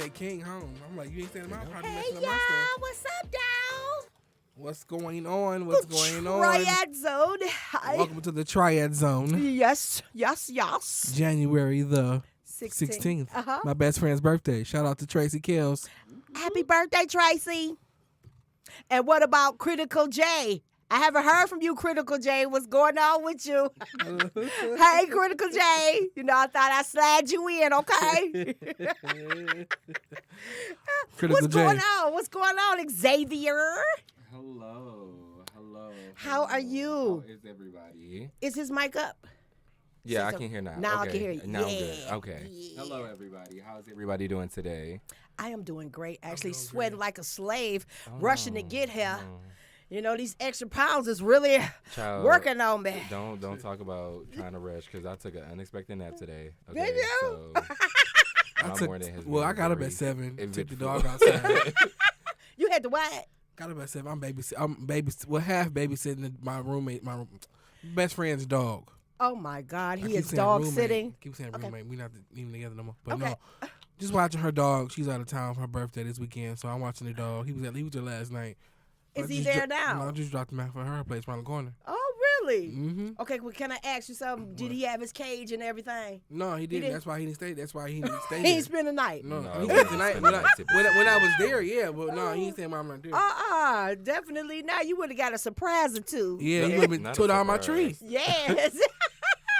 said King home. I'm like, you ain't saying my apartment. Hey, messing up y'all. my stuff. What's up, dog? What's going on? What's going on? TriadZone. Hi. Welcome to the TriadZone. Yes. January the 16th. My best friend's birthday. Shout out to Tracy Kills. Happy birthday, Tracy. And what about Critical J? I haven't heard from you, Critical J. What's going on with you? Hey, Critical J. You know, I thought I'd slide you in, okay? What's going on? What's going on, Xavier? Hello. How are you? How is everybody? Is his mic up? Yeah, I can hear now. Now okay. I can hear you. Now I'm good. Yeah. Okay. Yeah. Hello, everybody. How's everybody doing today? I am doing great. Actually, sweating like a slave, rushing to get here. You know, these extra pounds is really working on me. Don't talk about trying to rush because I took an unexpected nap today. Okay? Did you? So I got up at 7. Took the dog outside. You had to what? Got up at 7. I'm half babysitting my roommate, my best friend's dog. Oh my God, he is dog sitting. Keep saying roommate. We're not even together no more. But no, just watching her dog. She's out of town for her birthday this weekend, so I'm watching the dog. He was there last night. Is he there now? No, I just dropped him out for her place around the corner. Oh, really? Mm-hmm. Okay, well, can I ask you something? Did he have his cage and everything? No, he didn't. That's why he didn't stay. He didn't spend the night. No, he spent the night. When I was there, yeah, but no, he ain't saying I'm not there. Definitely not. You would have got a surprise or two. Yeah, he would have been tore down my tree. Yes.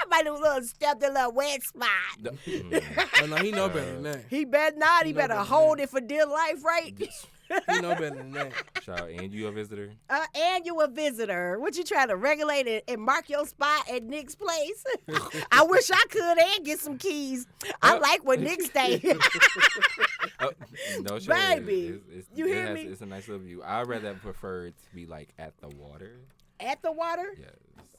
My little stepped a little wet spot. Oh, no, he know better than that. He better not. He better hold it for dear life, right? He know better than that. Child, and you a visitor? And you a visitor. What you trying to regulate it and mark your spot at Nick's place? I wish I could and get some keys. I like where Nick stay. No, sure. Baby, you hear me? It's a nice little view. I'd rather prefer it to be like at the water. At the water? Yes.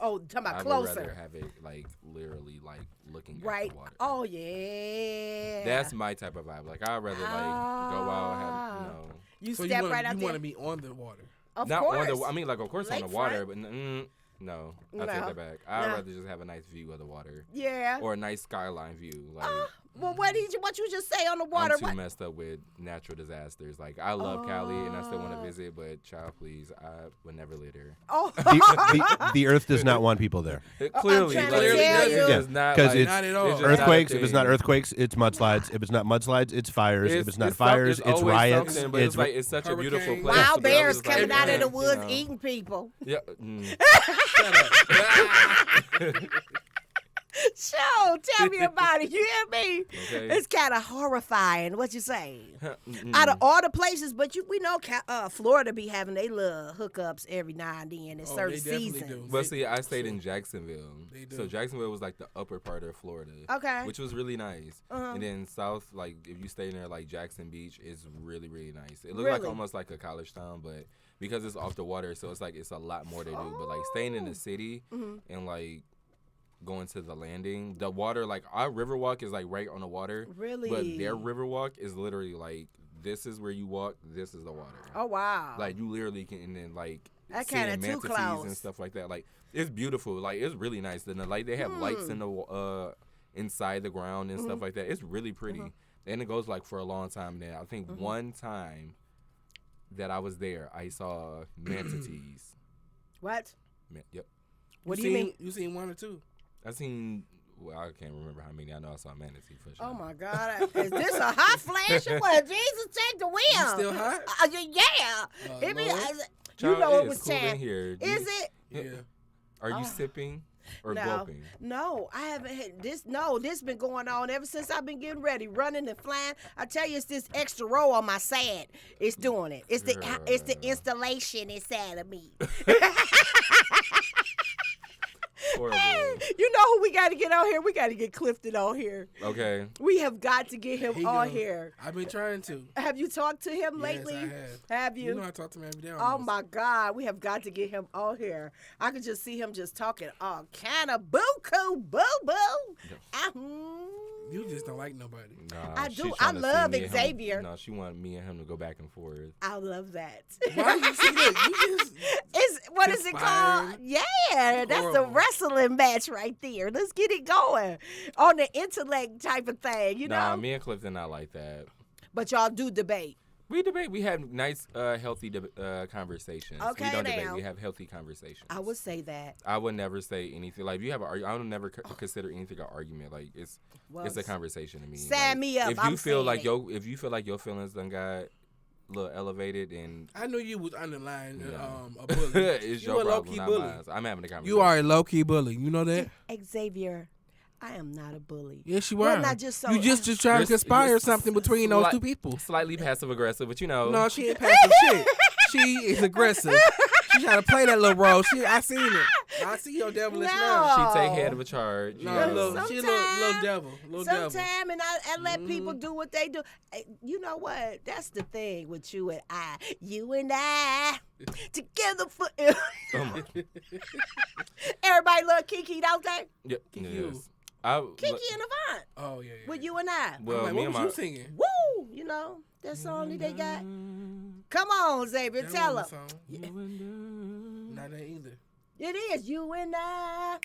Oh, talking about I closer. would rather have it like literally like looking right. at the water. Oh yeah. That's my type of vibe. Like I'd rather like go out, have You so step right out there. You want to be on the water? Of not course. on the. I mean, like of course on the water, but no, I take that back. I'd No. rather just have a nice view of the water. Yeah. Or a nice skyline view. Like, well, what you just say on the water? I'm too messed up with natural disasters. Like I love Cali and I still want to visit, but child, please, I would never live there. Oh. the Earth does not want people there. Clearly, I'm trying to tell you. it's not because like, not at all. it's just earthquakes. not a If it's thing. not earthquakes, it's mudslides. If it's not mudslides, it's fires. If it's not it's fires, it's always riots. something, but it's such a beautiful hurricanes. place. Wild to be bears honest, coming like, out of the you woods know. eating people. Yeah. Sure, tell me about it. You hear me? Okay. It's kind of horrifying. What you say? Out of all the places, but we know Florida be having they little hookups every now and then in certain seasons. But see, I stayed in Jacksonville. They do. So Jacksonville was like the upper part of Florida. Okay. Which was really nice. And then south, like if you stay near like Jackson Beach, is really, really nice. It looks like almost like a college town, but because it's off the water, so it's like it's a lot more to do. But like staying in the city and like going to the landing, the water, like our Riverwalk is like right on the water. Really? But their Riverwalk is literally like this is where you walk, this is the water. Oh wow! Like you literally can, and then like that seeing kind of too manatees close and stuff like that. Like it's beautiful. Like it's really nice. Then like they have lights in the inside the ground and stuff like that. It's really pretty, and it goes like for a long time. Now I think one time that I was there, I saw manatees. What? Yep. What do you mean? You seen one or two? I seen. Well, I can't remember how many. I know I saw manatee for sure. Oh my God! Is this a hot flash or what? Jesus, take the wheel. You still hot? Yeah. It be, Lord. you know it is was cool in time. here. Is it? Yeah. Are you sipping or gulping? No, I haven't had this. No, this been going on ever since I've been getting ready, running and flying. I tell you, it's this extra row on my side. It's doing it. It's the installation inside of me. Horrible. You know who we got to get on here? We got to get Clifton on here. Okay. We have got to get him on here. I've been trying to. Have you talked to him lately? Yes, I have. Have you? You know I talk to him every day. Oh my God, we have got to get him on here. I could just see him just talking all kind of boo-coo, boo-boo. You just don't like nobody. Nah, I she do. tryna I love see me and Xavier. him. No, she wanted me and him to go back and forth. I love that. Why you see that? You just What is it called? Yeah, that's the Horrible. wrestling match right there. Let's get it going on the intellect type of thing, you Nah, know? me and Clifton not like that. But y'all do debate. We debate. We have nice, healthy conversations. Okay, we don't now. debate. We have healthy conversations. I would say that. I would never say anything like if you have I would never consider anything an argument. Like it's a conversation to me. Sign me up. If you feel like your feelings done got a little elevated, and I knew you was underlying Yeah. a bully. it's You your a problem, low-key not bully. mine. I'm having a conversation. You are a low key bully. You know that? Xavier, I am not a bully. Yes, you Well, are. not just so- you just trying to conspire you're something between those two people. Slightly passive aggressive, but you know. No, she ain't passive shit. She is aggressive. She trying to play that little role. I seen it. I see your devilish nerve. She take head of a charge. No, you know. she a little devil. Sometimes, and I let people do what they do. You know what? That's the thing with you and I. You and I together forever. Oh my. Everybody love Kiki, don't they? Yep. Kiki Yes. Kiki and Avant. Oh yeah. With you and I. Well, like, me what and was my you singing? Woo! You know, that song that they got. Come on, Xavier, That tell wasn't them. the song. Not that either. It is you and I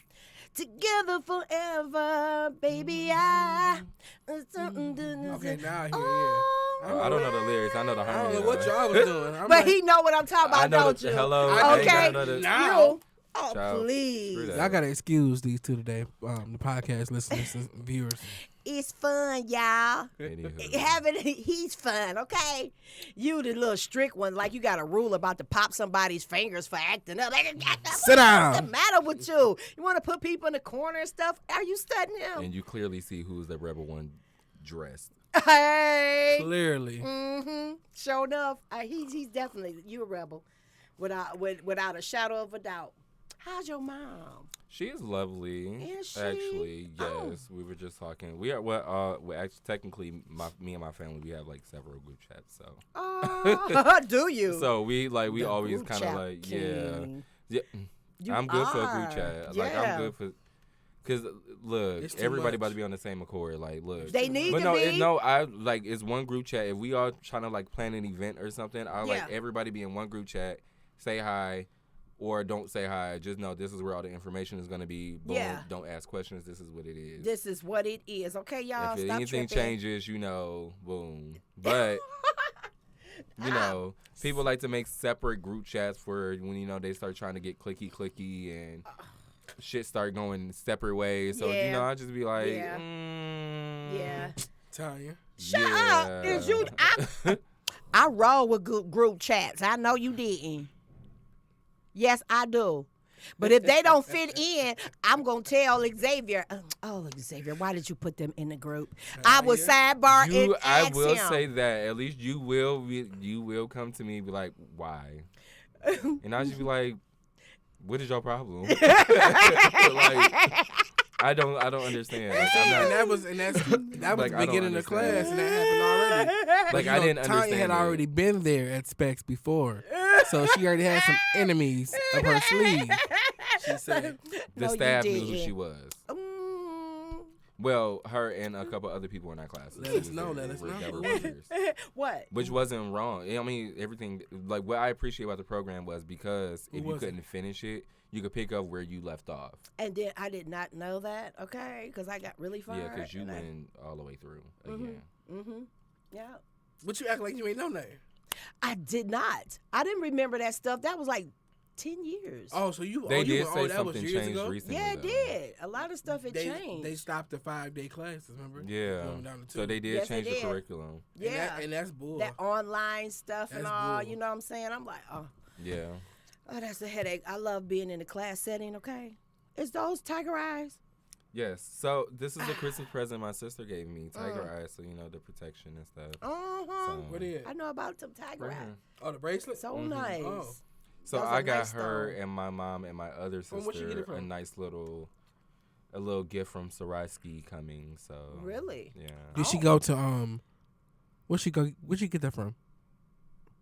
together forever, baby. I. Okay, now I hear it. Oh, I don't know the lyrics. I know the I harmony. don't know what though. y'all was doing. I'm But like, he know what I'm talking I about, know don't the you? hello. I I ain't Okay. got none Now. You. Oh, Child, please. screw that. I gotta excuse these two today, the podcast listeners and viewers. It's fun, y'all. Anywho. He's fun, okay? You the little strict one, like you got a rule about to pop somebody's fingers for acting up. Sit down. What's the matter with you? You want to put people in the corner and stuff? Are you studying him? And you clearly see who's the rebel one dressed. Hey. Clearly. Mm-hmm. Sure enough, he's definitely you a rebel, without a shadow of a doubt. How's your mom? She is lovely. Is she? Actually, yes. Oh. We were just talking. We actually technically me and my family, we have like several group chats. So Oh, do you? so we The always group kind of chat like king. yeah. You I'm good for a are. group chat. Yeah. Like I'm good for. Cause look, It's too everybody much. about to be on the same accord. Like, look, They need but to no, be. I like it's one group chat. If we all trying to like plan an event or something, I like Yeah. everybody be in one group chat, say hi, or don't say hi. Just know this is where all the information is gonna be. Boom. Yeah. Don't ask questions. This is what it is. This is what it is, okay, y'all. if Stop anything tripping. changes, you know, boom. But you know, people like to make separate group chats for when they start trying to get clicky and shit start going separate ways. So Yeah. I just be like, Yeah. Yeah. Tanya. Shut yeah. up. Is you? I roll with group chats. I know you didn't. Yes, I do. But if they don't fit in, I'm going to tell Xavier, oh, Xavier, why did you put them in the group? I will sidebar and I ask will him. say that at least you will come to me and be like, why? And I'll just be like, what is your problem? Like, I don't understand. Like, I'm not, And that was Like, the I don't beginning of class, understand. and that happened already. like You I know, didn't Tanya understand. had it. already been there at Specs before, so she already had some enemies up her sleeve. She said, The No, you staff knew who didn't. she was. Mm, Well, her and a couple other people in our classes. Let us know, let us know. That were workers. what? Which wasn't wrong. I mean, everything, like, what I appreciate about the program was because if you was it? couldn't finish it, you could pick up where you left off. And then I did not know that, okay? Because I got really far. Yeah, because you went all the way through again. Mm-hmm. Yeah. "But you act like you ain't know nothing." I did not. I didn't remember that stuff. That was like 10 years. Oh, so you? They oh, did you, say oh, that was something years changed ago? recently. Yeah, it though. did. A lot of stuff had They changed. stopped the 5-day classes. Remember? Yeah. Going down to So 2. they did Yes, they change the did. curriculum. Yeah. and that's bull. That online stuff and That's all, bull. you know what I'm saying? I'm like, oh, Yeah. that's a headache. I love being in the class setting, okay? It's those tiger eyes. Yes. So this is a Christmas present my sister gave me, Tiger Eyes, so the protection and stuff. Uh-huh. So, What is? I know about some tiger right eyes. here. Oh, the bracelet. So nice. Oh. So Those are I got nice, her though. and my mom and my other From where'd you get sister it from? a nice little gift from Swarovski coming. So Really? Yeah. Did she go to Where'd she go? Where'd she get that from?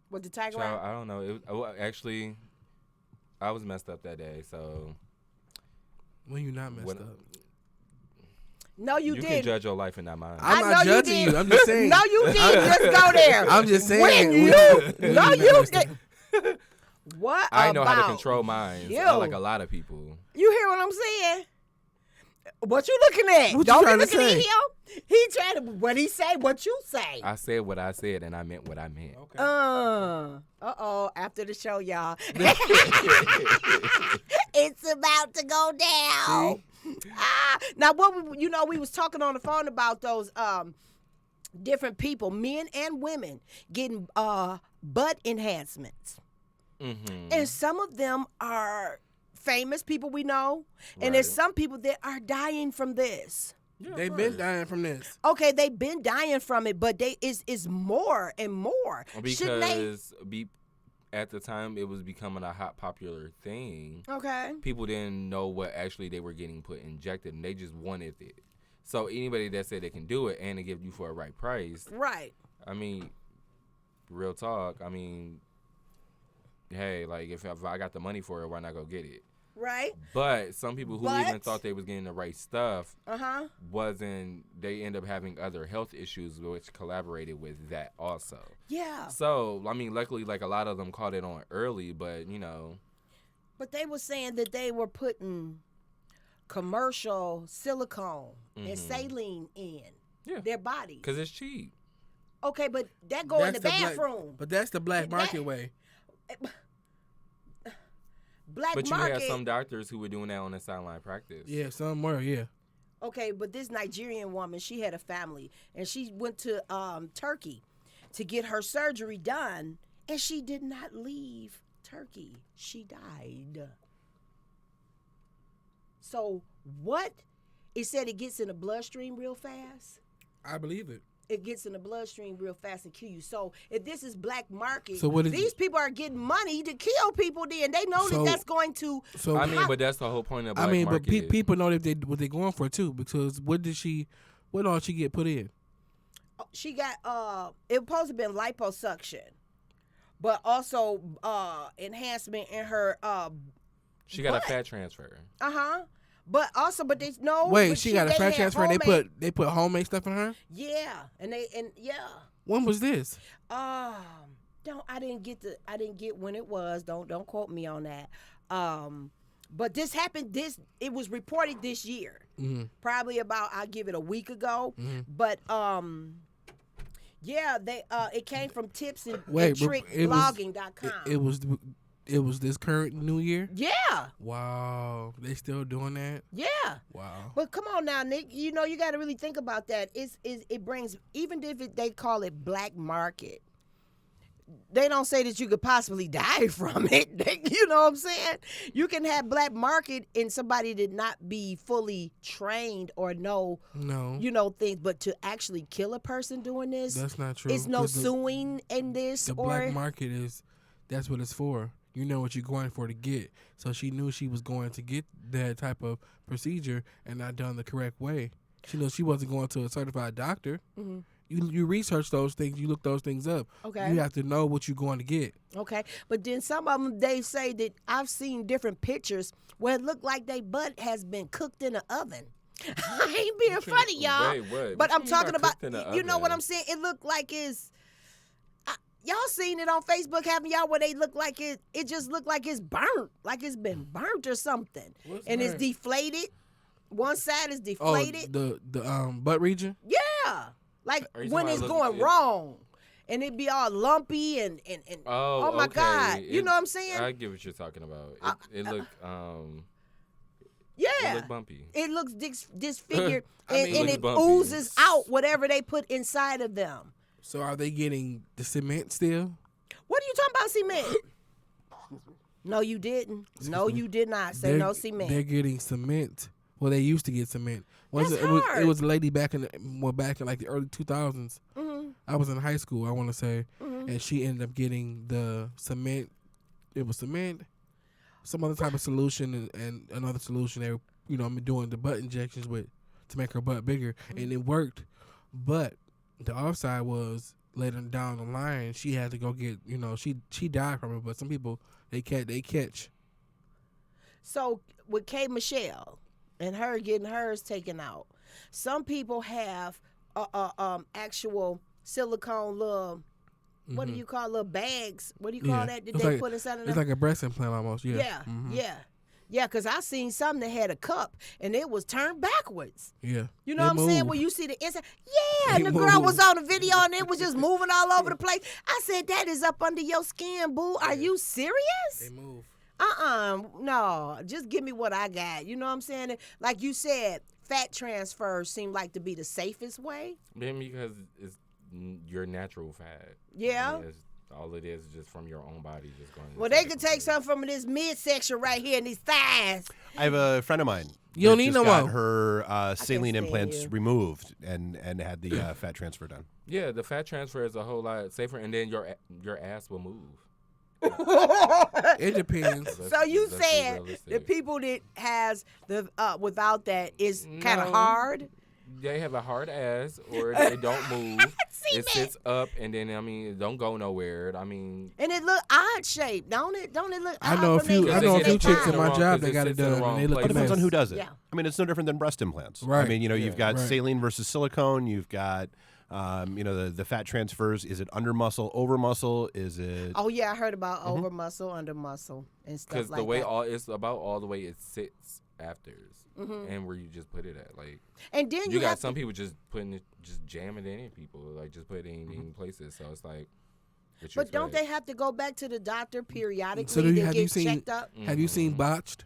With the tiger Child, eye? I don't know. Actually, I was messed up that day. So When you not messed What- up? No, you can didn't. judge your life and not mine. I'm I not know you judging did. you. I'm just saying. No, you didn't. Just go there. I'm just saying. When we- you, no, we you messed up. did. What I know how to about control mine. you? Like a lot of people. You hear what I'm saying? What you looking at? What you Don't trying be to looking say? at him. He trying to. What he say? What you say? I said what I said, and I meant what I meant. Okay. Uh-oh. After the show, y'all. It's about to go down. Now, we was talking on the phone about those different people, men and women, getting butt enhancements. Mm-hmm. And some of them are famous people we know, and there's some people that are dying from this. Yeah, They've been dying from this. Okay, they've been dying from it, but is more and more. Because at the time it was becoming a hot popular thing. Okay. People didn't know what actually they were getting put injected, and they just wanted it. So anybody that said they can do it and they give you for a right price. Right. I mean, real talk. I mean, hey, like if I got the money for it, why not go get it? Right. But some people who even thought they was getting the right stuff they end up having other health issues which collaborated with that also. Yeah. So, I mean, luckily, like a lot of them caught it on early, but But they were saying that they were putting commercial silicone and saline in their bodies. Because it's cheap. Okay, but that go in the bathroom. But that's the black market way. But you had some doctors who were doing that on the sideline practice. Yeah, some were, yeah. Okay, but this Nigerian woman, she had a family, and she went to Turkey to get her surgery done, and she did not leave Turkey. She died. So what? It said it gets in the bloodstream real fast. I believe it. It gets in the bloodstream real fast and kill you. So if this is black market, so these people are getting money to kill people. Then they know that that's going to. So I mean, but that's the whole point of black market. But people know what they're going for too. Because what all she get put in? She got it was supposed to be liposuction, but also enhancement in her. She got a fat transfer. But there's no. Wait, she got a fat transfer. And they put homemade stuff in her. Yeah, and When was this? I didn't get when it was. Don't quote me on that. But this happened. It was reported this year. Mm-hmm. Probably about I'll give it a week ago. Mm-hmm. But it came from tips and trickblogging.com. It was this current New Year? Yeah. Wow. They still doing that? Yeah. Wow. But come on now, Nick. You got to really think about that. It brings, even if they call it black market, they don't say that you could possibly die from it. You know what I'm saying? You can have black market in somebody that not be fully trained or know things, but to actually kill a person doing this, that's not true. It's no suing in this. Black market that's what it's for. You know what you're going for to get. So she knew she was going to get that type of procedure and not done the correct way. She knew she wasn't going to a certified doctor. Mm-hmm. You research those things. You look those things up. Okay. You have to know what you're going to get. Okay. But then some of them, they say that I've seen different pictures where it looked like their butt has been cooked in an oven. I ain't being funny, y'all. Wait, what? But I'm talking about, you know what I'm saying? It looked like it's... Y'all seen it on Facebook, haven't y'all? Where they look like it just looked like it's burnt, like it's been burnt or something. It's deflated. One side is deflated. Oh, the butt region. Yeah, like when it's going wrong, and it be all lumpy and oh my God, you know what I'm saying? I get what you're talking about. It looked yeah, it looked bumpy. It looks disfigured, and it oozes out whatever they put inside of them. So are they getting the cement still? What are you talking about, cement? No, you didn't. No, you did not say no cement. They're getting cement. Well, they used to get cement. It was a lady back in like the early 2000s. Mm-hmm. I was in high school, I want to say, and she ended up getting the cement. It was cement, some other type of solution, and another solution. They were, doing the butt injections to make her butt bigger, and it worked, but. The offside was later down the line. She had to go get, she died from it. But some people they catch. So with K. Michelle and her getting hers taken out, some people have actual silicone little. What do you call little bags? What do you call that they put inside of them? It's like a breast implant almost. Yeah. Yeah. Mm-hmm. Yeah. Yeah, because I seen something that had a cup and it was turned backwards. Yeah. You know what I'm saying? When you see the inside. Yeah, and the girl move. was on the video and it was just moving all over the place. I said, that is up under your skin, boo. Are you serious? They move. No. Just give me what I got. You know what I'm saying? Like you said, fat transfers seem like to be the safest way. Maybe because it's your natural fat. Yeah. All it is just from your own body just going. Well, they could take something from this midsection right here in these thighs. I have a friend of mine. You don't need no got more. her saline stand implants you. removed and had the fat transfer done. Yeah, the fat transfer is a whole lot safer, and then your ass will move. It depends. So you That's said realistic. the people that has the without that is kind of No. hard. They have a hard ass, or they don't move. See, It man. sits up, and then it don't go nowhere. I mean, And it look odd shaped, don't it? Don't it look I odd know a when they- few. I Because know a they few get chicks it in my wrong, job 'cause that it got it sits in the done, wrong and they look place. It depends on who does it. Yeah. I mean, it's no different than breast implants. Right. I mean, you've got Right. saline versus silicone. You've got, the fat transfers. Is it under muscle, over muscle? Is it? Oh yeah, I heard about over muscle, under muscle, and stuff because like the way that. it's about all the way it sits afters, and where you just put it at. Like And then you got have some to, people just jamming it in people, like just put it in places. So it's like. but don't they have to go back to the doctor periodically So to have get you seen? checked up? Have you seen botched?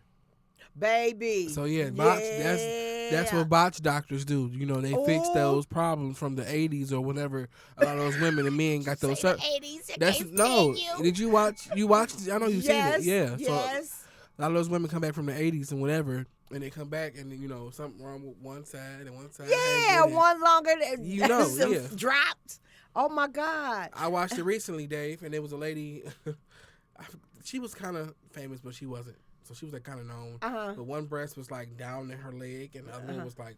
Baby. So yeah, botched. Yeah. That's what botched doctors do. You know, they fix Oh. those problems from the '80s or whenever a lot of those women and men got those. Say the 80s, I That's can't no. stand you. Did you watch? You watched? I know you've Yes, seen it. Yeah. yes. So a lot of those women come back from the '80s and whatever, and they come back and something wrong with one side and one side. Yeah, hanging, and one longer than You know, some yeah. dropped. Oh my God. I watched it recently, Dave, and there was a lady. She was kind of famous, but she wasn't. So she was like kind of known. Uh-huh. But one breast was like down in her leg, and the other one was like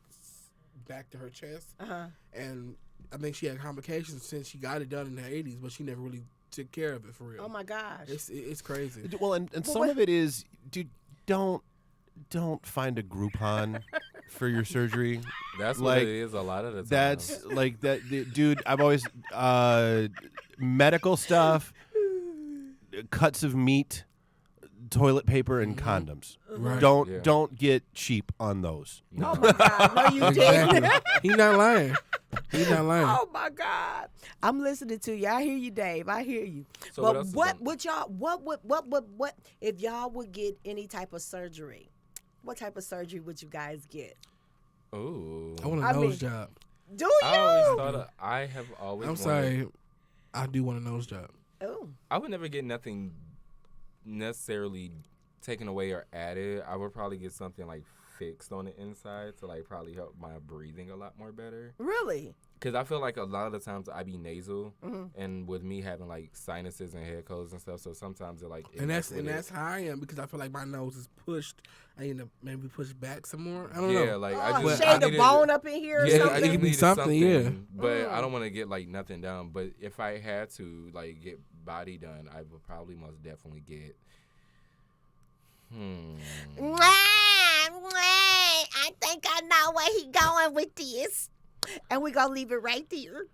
back to her chest. Uh-huh. And I think she had complications since she got it done in the '80s, but she never really took care of it for real. Oh my gosh. It's crazy. Well, and some of it is, dude, don't find a Groupon for your surgery. That's like, what it is a lot of the time. That's like that, dude. I've always medical stuff, cuts of meat, toilet paper, and condoms. Right. Don't get cheap on those. Oh my God. No, you didn't. Exactly. He's not lying. He's not lying. Oh my God. I'm listening to you. I hear you, Dave. I hear you. So what but else is what on- would y'all what if y'all would get any type of surgery? What type of surgery would you guys get? Ooh. I want a I nose mean- job. Do you? I have always. I'm wanted- sorry. I do want a nose job. Oh. I would never get nothing necessarily taken away or added. I would probably get something like fixed on the inside to like probably help my breathing a lot more better. Really? Because I feel like a lot of the times I be nasal, and with me having like sinuses and head colds and stuff, so sometimes it like. And that's how I am because I feel like my nose is pushed. I need to maybe push back some more. I don't yeah, know. like Oh, I just shade the needed- bone up in here or Yeah, I something? just It could be needed something, yeah. But I don't want to get like nothing done. But if I had to like get body done, I would probably most definitely get. I think I know where he going with this. And we gonna leave it right there.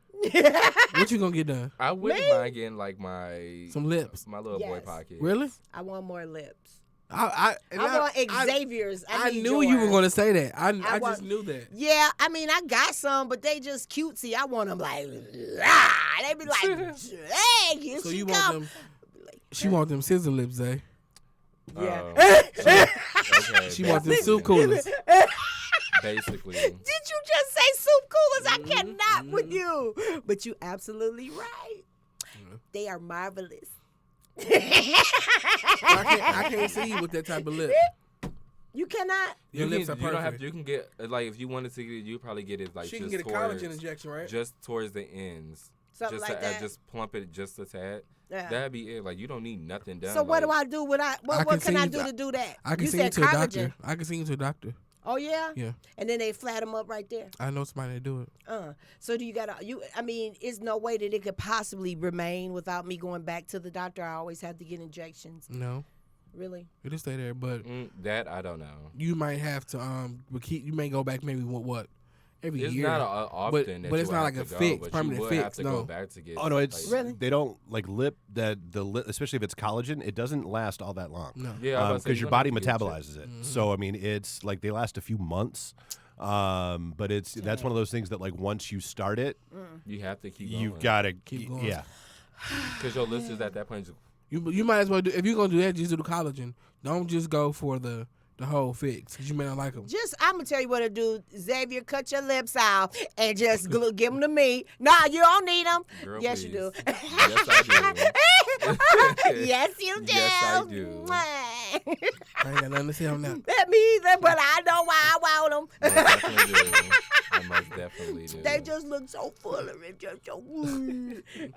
What you gonna get done? I wouldn't mind getting like my Some lips. my little boy Yes. pocket. Really? I want more lips. I want Xavier's. I need knew you were yours. going to say that. I want- just knew that. Yeah, I mean, I got some, but they just cutesy. I want them like, they be like, hey, here So she you come. want them? She want them scissor lips, eh? Yeah. Okay. She want them basically. soup coolers. Basically. Did you just say soup coolers? I Mm-hmm. cannot with you. But you absolutely right. They are marvelous. I can't see you with that type of lip. You cannot. Your lips are You don't have perfect. to. You can get like if you wanted to, you probably get it like She just can get a towards, collagen injection, right? just towards the ends. Something just like to that. just plump it just a tad. Yeah. That'd be it. Like you don't need nothing done. So what do like, I do when I what can can I send do you- to do that? I can you send you said to a collagen. doctor. I can send you to a doctor. Oh yeah? Yeah. And then they flat them up right there. I know somebody that do it. So do you gotta I mean, it's no way that it could possibly remain without me going back to the doctor. I always have to get injections. No, Really? it'll stay there, but that I don't know. you might have to you may go back maybe what every It's year. not often, but it's not like a fix, but permanent you would fix. have to No. go back to get. Oh no, it's Really? they don't like especially if it's collagen. It doesn't last all that long. No. Yeah, because your body metabolizes it. Mm-hmm. So I mean, it's like they last a few months. But that's one of those things that like once you start it, you have to keep. you've got to Keep going. Yeah. Because your listeners at that point. You might as well do, if you're gonna do that, just do the collagen. Don't just go for the whole fix because you may not like them. I'm gonna tell you what to do, Xavier. Cut your lips off and just give them to me. Nah, you don't need them. Girl, Yes, please. you do. Yes, I do. Yes, you do. Yes, I do. I ain't got nothing to say on that. Let me either, but I know why I want them. Most definitely do. I most definitely do. They just look so full of it, just so.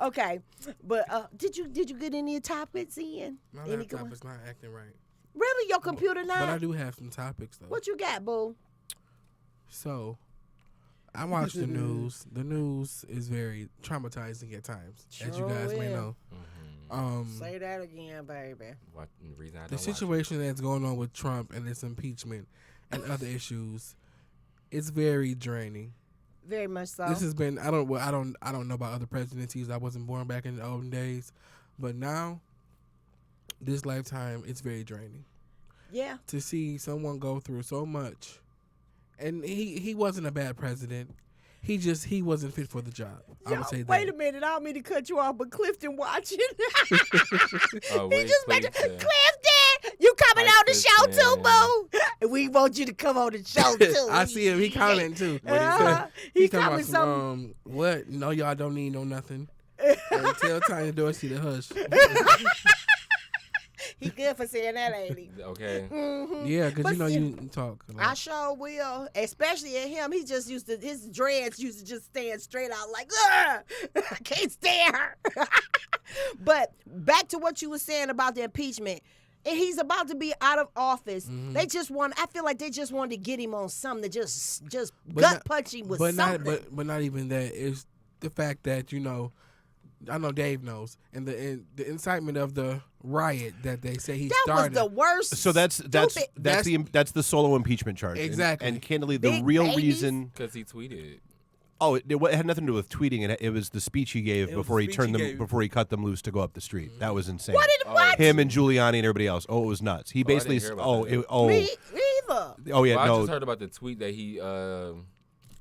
Okay, but did you get any topics in? My Any laptop good is not acting right. Really, your computer But I not? do have some topics though. What you got, boo? So, I watch the news. The news is very traumatizing at times, as you Sure guys may will. know. Mm-hmm. Say that again, baby. What the reason I The don't watch situation that's going on with Trump and his impeachment and other issues, it's very draining. Very much so. This has been I don't know about other presidencies. I wasn't born back in the olden days, but now, this lifetime, it's very draining Yeah. to see someone go through so much. And he wasn't a bad president. He wasn't fit for the job. I would say that. Wait a minute. I don't mean to cut you off, but Clifton watching. Oh, He wait, just please, mentioned, yeah. Clifton, you coming Hi, on the show too, Clifton. boo? We want you to come on the show too. I see him. He commenting too. He talking coming about some, what? No, y'all don't need no nothing. And tell Tiny Dorsey to hush. He good for saying that, ain't he? Okay. Mm-hmm. Yeah, because But you know see, you talk. A lot. I sure will. Especially at him. He just used to, his dreads used to just stand straight out like, ugh, I can't stand her. But back to what you were saying about the impeachment. And he's about to be out of office. Mm-hmm. I feel like they just wanted to get him on something to just But gut not- punch him with but something. not but not even that. It's the fact that I know Dave knows, and the incitement of the riot that they say he that started. was the worst. So that's stupid- that's the solo impeachment charge. Exactly. And candidly, the Big real babies? reason. Because he tweeted. Oh, it had nothing to do with tweeting. It was the speech he gave It was before the he speech turned he them gave. before he cut them loose to go up the street. That was insane. What did what? Him and Giuliani and everybody else. Oh, it was nuts. He basically. hear about that. Me either. Oh yeah. Well, I No. just heard about the tweet that he, I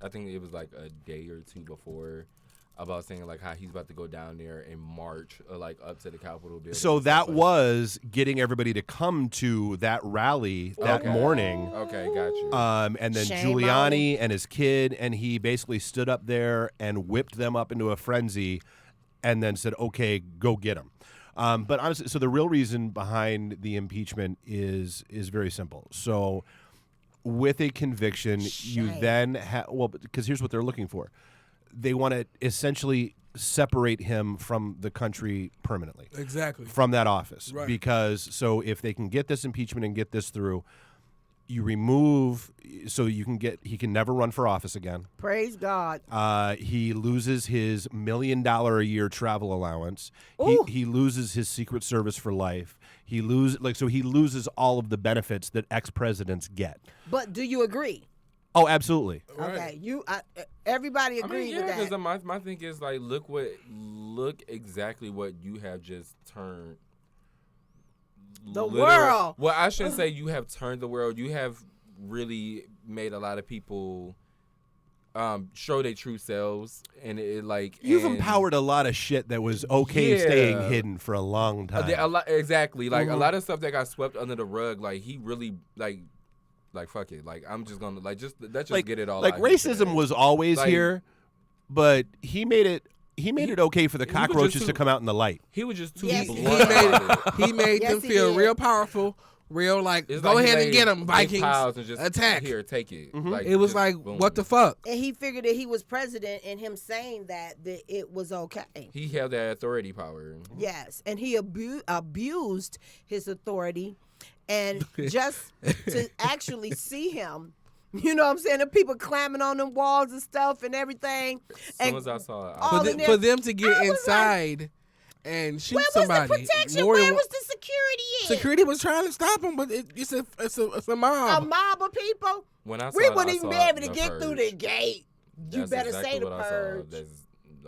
think it was like a day or two before, about saying like how he's about to go down there and march like up to the Capitol building. So and stuff that like was getting everybody to come to that rally that Okay. morning. Okay, got you. And then Shame Giuliani and his kid, and he basically stood up there and whipped them up into a frenzy, and then said, "Okay, go get them." But honestly, so the real reason behind the impeachment is very simple. So, with a conviction, you Shame. then because here's what they're looking for: they want to essentially separate him from the country permanently. exactly. From that office. Right. Because so if they can get this impeachment and get this through, you remove so he can never run for office again. Praise God. He loses his $1 million a year travel allowance. Ooh. He loses his Secret Service for life. He loses all of the benefits that ex-presidents get. But do you agree? Oh, absolutely. Okay, everybody I agrees mean, yeah, with that. because my thing is like, look exactly what you have just turned. The world. Well, I shouldn't say you have turned the world. You have really made a lot of people show their true selves, and You've empowered a lot of shit that was okay staying hidden for a long time. Exactly. Like a lot of stuff that got swept under the rug. Like he really like fuck it. Like I'm just gonna let's just get it all. Like out racism here. was always Like- here, but he made it okay for the he was just cockroaches to too- come out in the light. He was just too Yes, blunt he about it. He made Yes, them he feel did. real powerful, real like It's go like he ahead and laid get them, big Vikings. piles and just, Attack. Here, take it. Mhm. Like, It was just like, boom. what the fuck? And he figured that he was president, and him saying that it was okay. He held that authority power. Yes, and he abused his authority, and just to actually see him, you know what I'm saying? The people climbing on them walls and stuff and everything. As And soon as I saw it, I all was in there- For them to get I was like, inside and shoot where was somebody. the protection? more than Where one- was the security at? Security was trying to stop him, but it's a A mob. mob of people. when I saw We it, wouldn't I even be saw able to the get purge. through the gate. You That's better exactly say the what I saw. purge.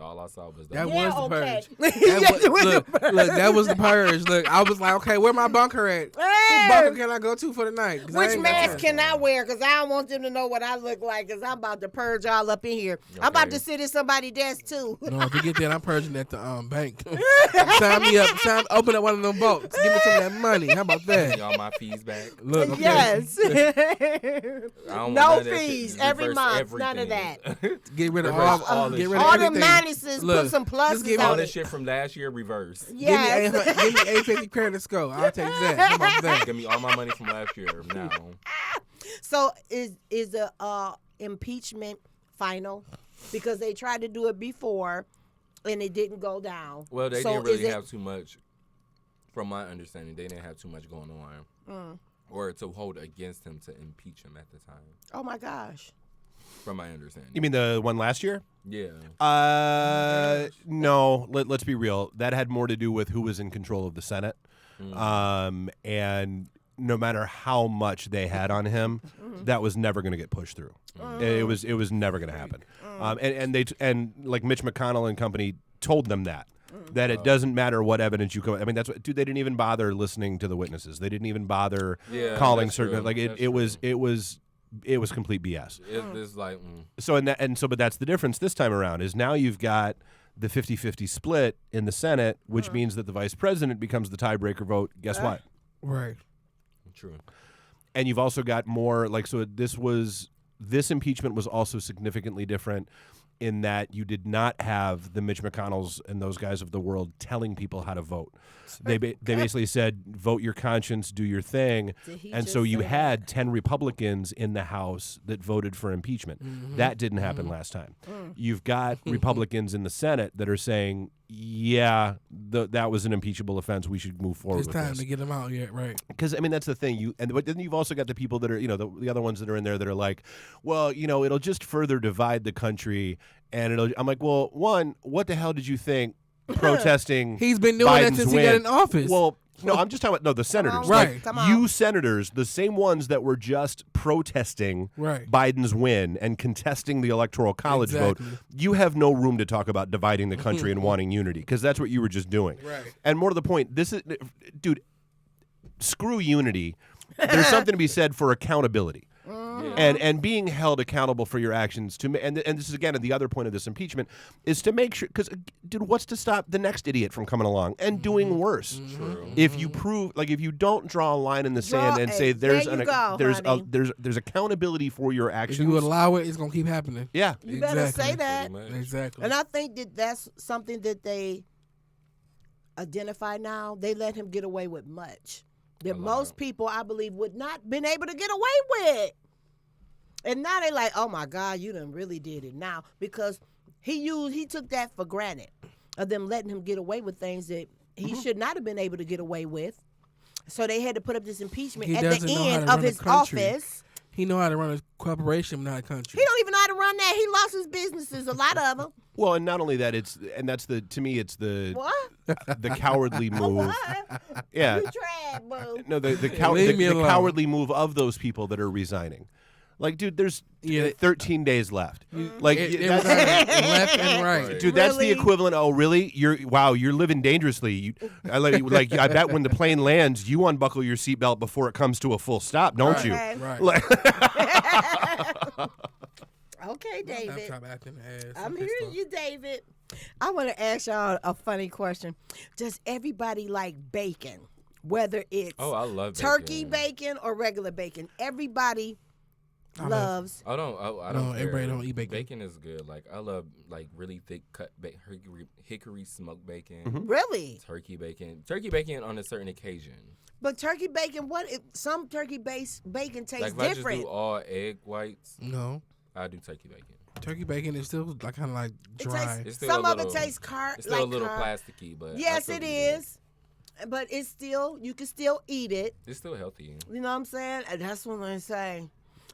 All I saw was That that. Yeah, was the okay. purge. Look, That was the purge. Look, I was like, okay, where my bunker at? Whose bunker can I go to for the night? 'Cause I which ain't got mask time. can I wear? Because I don't want them to know what I look like because I'm about to purge all up in here. I'm about to sit in somebody's desk, too. No, if you get that, I'm purging at the bank. Sign me up. Open up one of them vaults. Give me some of that money. How about that? Y'all my fees back. Look, okay. Yes. I don't No want none of that fees shit. every Reverse month. None of everything. Get rid of Reverse all this get shit. rid of All the everything. minuses, Look, put some just pluses give me All on this it. shit from last year reverse. Yes. Give me 850 credit score. I'll take that. How about that? Give me all my money from last year now. So is the impeachment final? Because they tried to do it before and it didn't go down. Well, they So didn't really is it- have too much. From my understanding, they didn't have too much going on, or to hold against him to impeach him at the time. Oh my gosh. From my understanding. You mean the one last year? Yeah. No. Let's be real. That had more to do with who was in control of the Senate, and no matter how much they had on him, that was never going to get pushed through. It was never going to happen. And like Mitch McConnell and company told them that it doesn't matter what evidence you come. I mean, that's what, dude. They didn't even bother listening to the witnesses. They didn't even bother calling that's certain. true. Like That's it was complete BS. It's like. But that's the difference this time around is now you've got the 50-50 split in the Senate, which means that the vice president becomes the tiebreaker vote. Guess what? Right. True. And you've also got more this impeachment was also significantly different in that you did not have the Mitch McConnells and those guys of the world telling people how to vote. They basically said, vote your conscience, do your thing. And so you had 10 Republicans in the House that voted for impeachment. That didn't happen last time. You've got Republicans in the Senate that are saying, yeah, that was an impeachable offense. We should move forward It's with time this. to get them out yet, right? Because, I mean, that's the thing. But then you've also got the people that are, the other ones that are in there that are like, well, it'll just further divide the country. And I'm like, well, one, what the hell did you think protesting He's been doing Biden's that since win? he got in office. Well, no, I'm just talking about the senators. Right. Come on. You senators, the same ones that were just protesting Right. Biden's win and contesting the Electoral College vote, you have no room to talk about dividing the country and wanting unity because that's what you were just doing. Right. And more to the point, dude, screw unity. There's something to be said for accountability. And being held accountable for your actions and this is again the other point of this impeachment is to make sure because dude, what's to stop the next idiot from coming along and doing worse? True. If you prove if you don't draw a line in the sand and say there's accountability for your actions, If you allow it, it's gonna keep happening. yeah, You better say that. Exactly. And I think that's something that they identify now. They let him get away with much that most people, I believe, would not been able to get away with. And now they like, oh my God, you done really did it now because he took that for granted of them letting him get away with things that he should not have been able to get away with. So they had to put up this impeachment He at doesn't the know how end to of run a his country. office. He know how to run a corporation, not a country. He don't even know how to run that. He lost his businesses, a lot of them. Well, and not only that, it's the What? the cowardly move. What? Yeah, You tried, boo. no, the Leave me alone. cowardly move of those people that are resigning. Like, dude, there's 13 days left. Like, It was left and right. dude, that's the Really? equivalent. Oh, really? You're living dangerously. I bet when the plane lands, you unbuckle your seatbelt before it comes to a full stop, don't you? Okay. Right. Like, Okay, David. Stop acting ass. I'm pissed hearing off. you, David. I want to ask y'all a funny question. Does everybody like bacon? Whether it's Oh, I love turkey bacon or regular bacon. Everybody loves. I don't No, care. everybody don't eat bacon. Bacon is good. Like I love really thick cut hickory smoked bacon. Really? Turkey bacon on a certain occasion. But turkey bacon, some turkey bacon tastes Like if I just different. do all egg whites, No. I do turkey bacon. Turkey bacon is still like kind of like It dry. tastes- It's still some a of it little- tastes It's still a little like plasticky, but I Yes, still it eat is. But it's still, you can still eat it. It's still healthy. You know what I'm saying? And that's what I'm saying.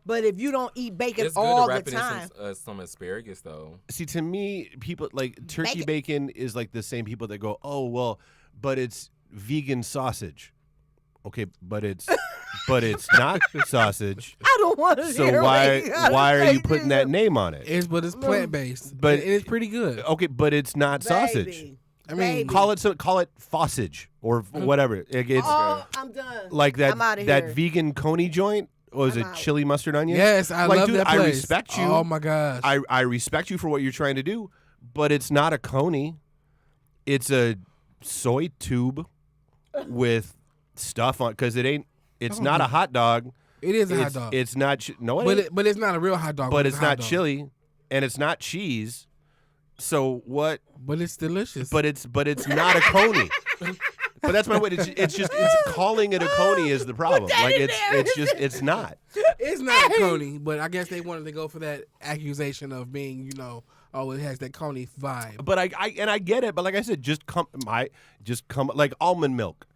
But if you don't eat bacon It's good all to the wrap it time, in some asparagus though. see, to me, people like turkey bacon is like the same people that go, oh, well, but it's vegan sausage. Okay, but it's not sausage. I don't want to So hear why are you putting that name on it? But it's plant based. But it's pretty good. Okay, but it's not sausage. I mean, call it sausage or whatever. It's I'm done. like that I'm outta that here. vegan coney joint. Was it chili mustard onion? Yes, I like, love dude, that place. I respect you. Oh my gosh. I respect you for what you're trying to do, but it's not a coney. It's a soy tube with stuff on because it's not a hot dog. It is a hot dog. It's not no, but it's not a real hot dog. but it's not dog. chili and it's not cheese. So what? But it's delicious. But it's not a coney. But that's my way. It's calling it a coney is the problem. Like it's not. It's not a coney, but I guess they wanted to go for that accusation of being, it has that coney vibe. But I get it. But like I said, just come like almond milk.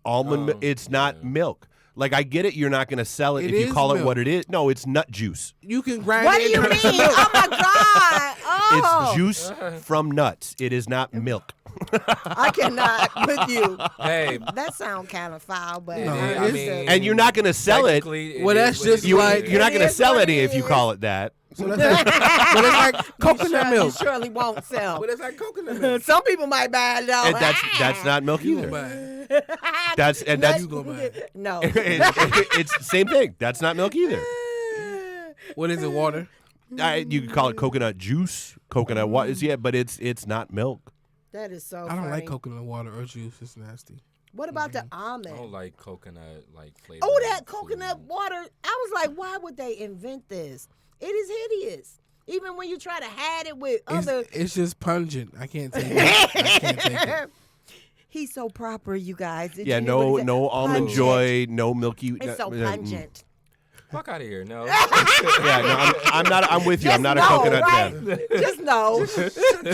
Milk. It's not milk. Like I get it. You're not going to sell it if you call it what it is. No, it's nut juice. You can grind What it. do you mean? Oh my God! Oh, It's juice from nuts. It is not milk. I cannot with you. Hey, That sounds kind of foul, but I mean, And you're not going to sell it. Well, that's just You're like not going to is sell what it it if you is. call it that. but it's like coconut you milk. surely won't sell. But it's like coconut milk. Some people might buy it though. And that's not milk You either. gonna buy it. That's You gonna buy it. No. it's the same thing. That's not milk either. What is it? Water? You could call it coconut juice, coconut water. Yeah, but it's not milk. That is so I don't funny. like coconut water or juice. It's nasty. What about the I almond? don't like coconut flavor. Oh, that coconut water. I was like, why would they invent this? It is hideous. Even when you try to hide it with other. It's just pungent. I can't take it. I can't take it. He's so proper, you guys. Did Yeah, you hear what he said? no almond Pungent. joy, no milky. It's so pungent. Fuck out of here. No. Yeah, no, I'm not. I'm with you. I'm not a coconut fan. Just no.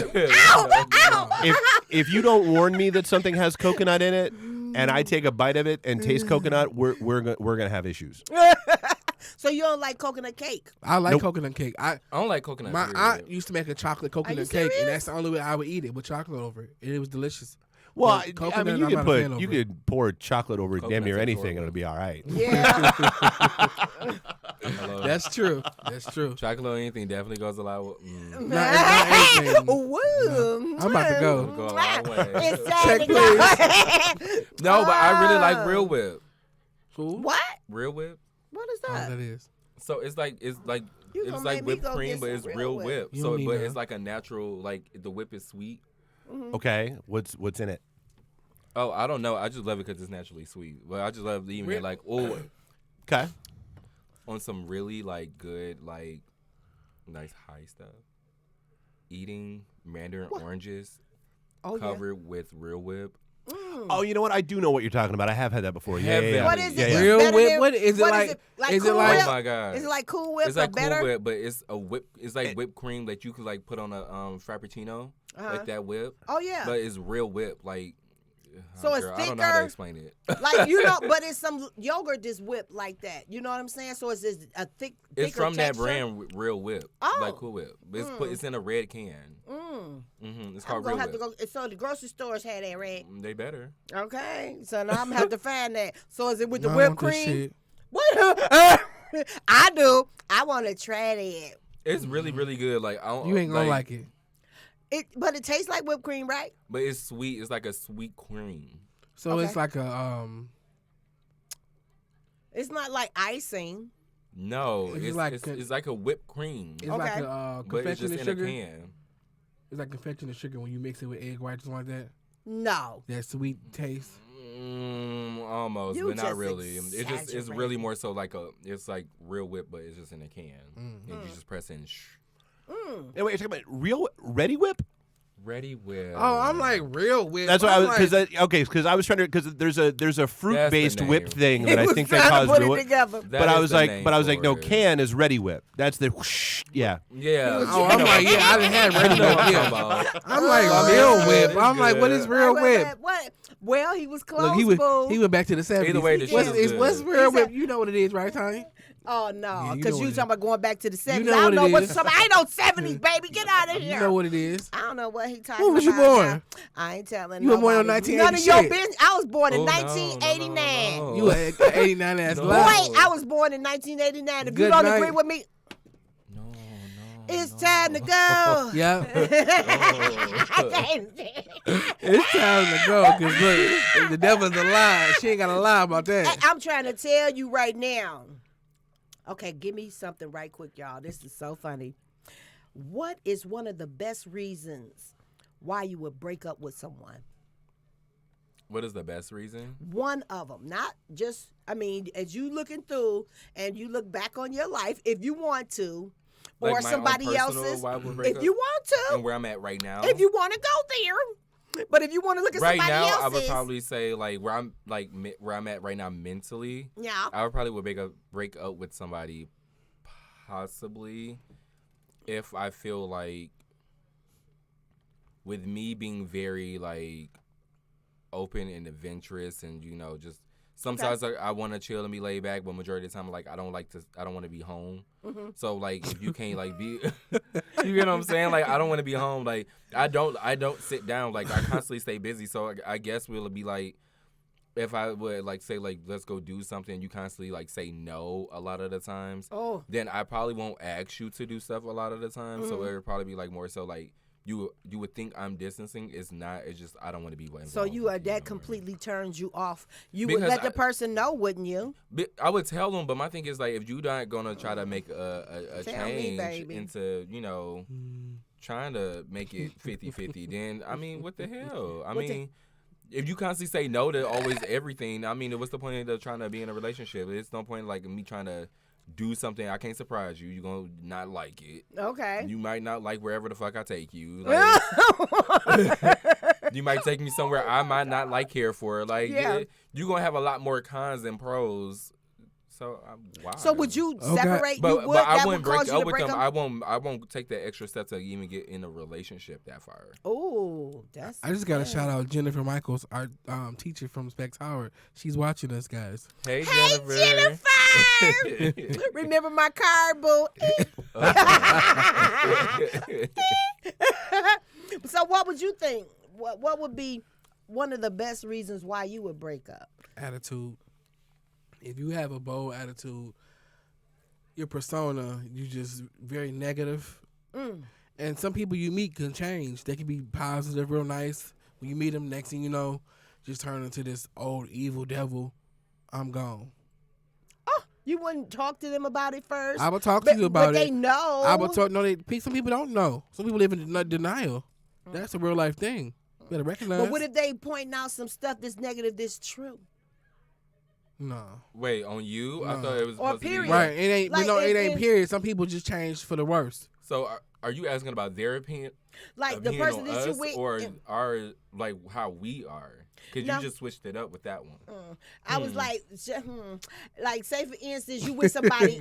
Ow! Ow! If you don't warn me that something has coconut in it, and I take a bite of it and taste coconut, we're gonna have issues. So you don't like coconut cake? I like Nope. coconut cake. I don't like coconut. My period. aunt used to make a chocolate coconut cake, serious? and that's the only way I would eat it with chocolate over it. And it was delicious. Well, But I coconut, mean, you I'm could not a fan you over it. could pour chocolate over damn near Coconut's anything, and adorable. it'll be all right. Yeah. Hello. That's true. That's true. Chocolate or anything definitely goes a lot. Not anything. Woo. I'm about to go. Go a long way. It's time Check, to go. No, but I really like Real Whip. Cool. What? Real Whip. What is Oh, that? that is. So it's like You it's gonna like make me whipped go cream, get but some it's Real real Whip. whip. You So, don't need but none. it's like a natural. Like the whip is sweet. Okay, what's in it? Oh, I don't know. I just love it because it's naturally sweet. But I just love eating it like Okay, on some really like good like nice high stuff. Eating mandarin oranges Oh, covered with Real Whip. Oh, you know what? I do know what you're talking about. I have had that before. Yeah, Heaven. yeah, yeah. What is it? Yeah, It's yeah. Real better Whip? than- What is it what like? Is it Cool like- Whip? Oh my god! Is it like Cool Whip It's like but better? Cool Whip, but it's a whip. It's like whipped cream that you could like put on a frappuccino, like that whip. Oh yeah. But it's Real Whip, like. So it's girl, I don't know how to thicker? explain it. Like but it's some yogurt that's whipped like that. You know what I'm saying? So it's just a thicker It's from that texture? brand, Real Whip. Oh. Like Cool Whip. It's it's in a red can. It's I'm called gonna Real have Whip. to go. So the grocery stores had that red. They better. Okay. So now I'm gonna have to find that. So is it with the I whipped want this cream? shit. What? I do. I want to try it. It's really, really good. Like I don't. You ain't gonna like it. But it tastes like whipped cream, right? But it's sweet. It's like a sweet cream. So Okay. it's like a It's not like icing. No, It's it's like it's like a whipped cream. it's like Okay. a But it's confection just of in sugar. a can. It's like confection of sugar when you mix it with egg whites and like that. No. That sweet taste. Almost, You but not just really. It's really exaggerating. more so like it's like Real Whip, but it's just in a can, and you just press in. Hey, wait, you're talking about real Ready Whip? Ready Whip. Oh, I'm like Real Whip. That's what I I'm was like, because I was trying to because there's a fruit based name. whip thing that He I was think they trying to caused put to it it. together. That But I is was the like, name no, for it. can is Ready Whip. That's the whoosh, yeah. Yeah. Oh, I'm like, yeah, I didn't have Ready Whip. Yeah. I'm like Real Whip. I'm like, what is Real Whip? What? Well, he was close. Look, he went back to the 70s. Either way, the shit was What's good. real with you know what it is, right, Tiny? Oh no, Yeah, because you know talking about going back to the 70s. You know I don't what know it what's is. something. I ain't no 70s, baby. Get out of here. You know what it is. I don't know what he talking about. When was you born? Now. I ain't telling You were born in nobody. 1980 None of your shit. business. I was born in Oh, no, 1989. no. You were 89 ass No. loud. Boy, I was born in 1989. If Good you don't night. agree with me, No. it's time to go. Yeah. Hey, It's time to go because look, the devil's a lie. She ain't got to lie about that. I'm trying to tell you right now. Okay, give me something right quick, y'all. This is so funny. What is one of the best reasons why you would break up with someone? What is the best reason? One of them, not just, I mean, as you looking through and you look back on your life, if you want to, or Like my own somebody personal else's, why would break if you up? want to, And where I'm at right now. if you want to go there. But if you want to look at right somebody now, else's, I would probably say like where I'm at right now mentally. yeah. I would probably break up with somebody, possibly, if I feel like, with me being very like open and adventurous, and just sometimes I want to chill and be laid back, but majority of the time like I don't want to be home. Mm-hmm. So like if you can't like be, you get what I'm saying? Like I don't want to be home. Like I don't sit down. Like I constantly stay busy. So I guess we'll be like, if I would like say like let's go do something, you constantly like say no a lot of the times. Oh. Then I probably won't ask you to do stuff a lot of the time. So it would probably be like more so like you would think I'm distancing. It's not. It's just I don't want to be involved. So you are with that anymore. completely turns you off. You Because would let the person know, wouldn't you? But I would tell them, but my thing is like if you're not gonna try to make a Tell me, change baby. into trying to make it 50-50, then I mean what the hell? I mean. If you constantly say no to always everything, I mean, what's the point of trying to be in a relationship? It's no point like me trying to do something. I can't surprise you. You're going to not like it. Okay. You might not like wherever the fuck I take you. Like, you might take me somewhere I might not like here for. Like, Yeah. you're going to have a lot more cons than pros. So, why? So would you Okay. separate? But, You would? but I That wouldn't would cause break you up to with break them. I won't take that extra step to even get in a relationship that far. Oh, that's. I just got to shout out Jennifer Michaels, our teacher from Specs Howard. She's watching us, guys. Hey, Hey, Jennifer! Remember my card, boo. So, what would you think? What would be one of the best reasons why you would break up? Attitude. If you have a bold attitude, your persona, you just very negative. And some people you meet can change. They can be positive, real nice. When you meet them, next thing you know, just turn into this old evil devil. I'm gone. Oh, you wouldn't talk to them about it first? I would talk to you about but it. they know. I would talk. No, some people don't know. Some people live in denial. That's a real life thing. You better recognize. But what if they pointing out some stuff that's negative that's true? No. Wait, on you? I No. thought it was Or supposed to be period. Right. It ain't. Like, No, it ain't. it- Period. Some people just change for the worse. So are you asking about their opinion? Like the opinion person on that you us, with. or our like how we are? Because No. you just switched it up with that one. I was like, like say for instance, you with somebody.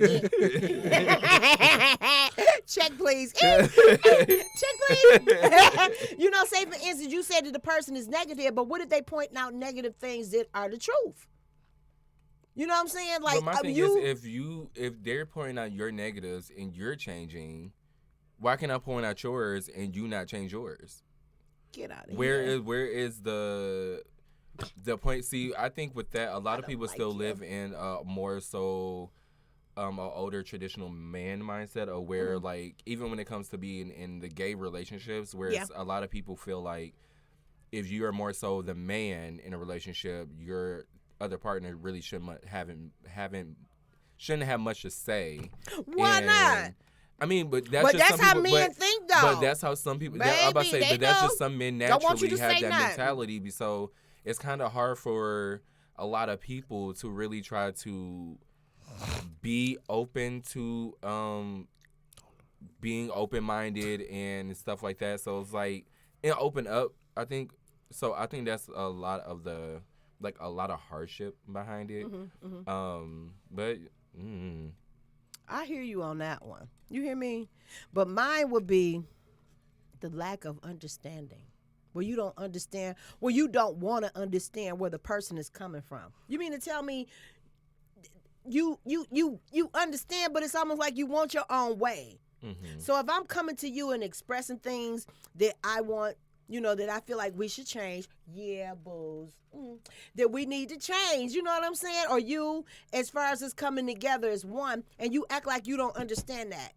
Check please. Check please. Say for instance, you said that the person is negative, but what if they pointing out negative things that are the truth? You know what I'm saying? Like But my thing is, if they're pointing out your negatives and you're changing, why can I point out yours and you not change yours? Get out of Where here. is the point? See, I think with that, a lot of people like still you. live in more so an older traditional man mindset, of where like even when it comes to being in the gay relationships, where it's a lot of people feel like if you are more so the man in a relationship, your other partner really shouldn't have much to say. Why not? I mean, but that's But just that's some how people, men think, though. But that's how some people. I'm about to say, Baby, but they that's know. just some men Don't want you naturally to have say that nothing. mentality. So it's kind of hard for a lot of people to really try to be open to being open-minded and stuff like that. So it's like and open up. I think so. I think that's a lot of a lot of hardship behind it. But. I hear you on that one. You hear me? But mine would be the lack of understanding. Well, you don't understand. Well, you don't want to understand where the person is coming from. You mean to tell me you understand, but it's almost like you want your own way. Mm-hmm. So if I'm coming to you and expressing things that I want, that I feel like we should change, booze, that we need to change, you know what I'm saying? Or you, as far as us coming together as one, and you act like you don't understand that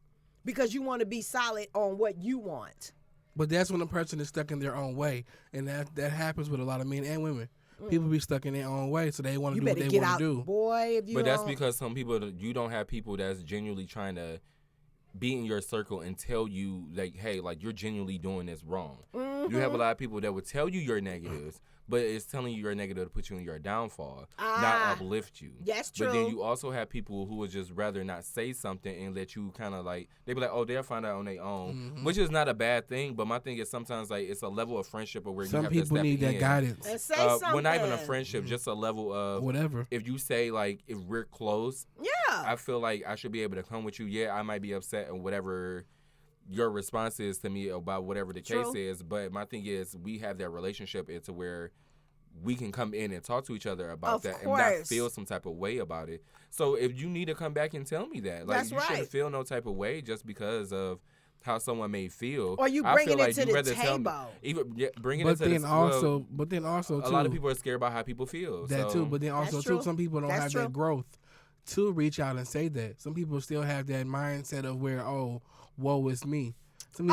because you want to be solid on what you want. But that's when a person is stuck in their own way, and that happens with a lot of men and women. People be stuck in their own way, so they want to do what they want to do. Boy, if you but that's because some people, you don't have people that's genuinely trying to be in your circle and tell you, like, hey, like, you're genuinely doing this wrong. Mm-hmm. You have a lot of people that would tell you your negatives, but it's telling you your negative to put you in your downfall, not uplift you. That's true. But then you also have people who would just rather not say something and let you kind of like, they be like, oh, they'll find out on their own, which is not a bad thing. But my thing is sometimes like it's a level of friendship where some you have people to step need that in. guidance. And say something. Well, not even a friendship, just a level of whatever. If you say like, if we're close, I feel like I should be able to come with you. Yeah, I might be upset and whatever your response is to me about whatever the case is, but my thing is we have that relationship into where we can come in and talk to each other about that and not feel some type of way about it. So if you need to come back and tell me that, like, you shouldn't feel no type of way just because of how someone may feel. Or you bringing it to the table. Bringing it to the table. But then also, a lot of people are scared about how people feel. That too, but then also too, some people don't have that growth to reach out and say that. Some people still have that mindset of where, woe is me. Some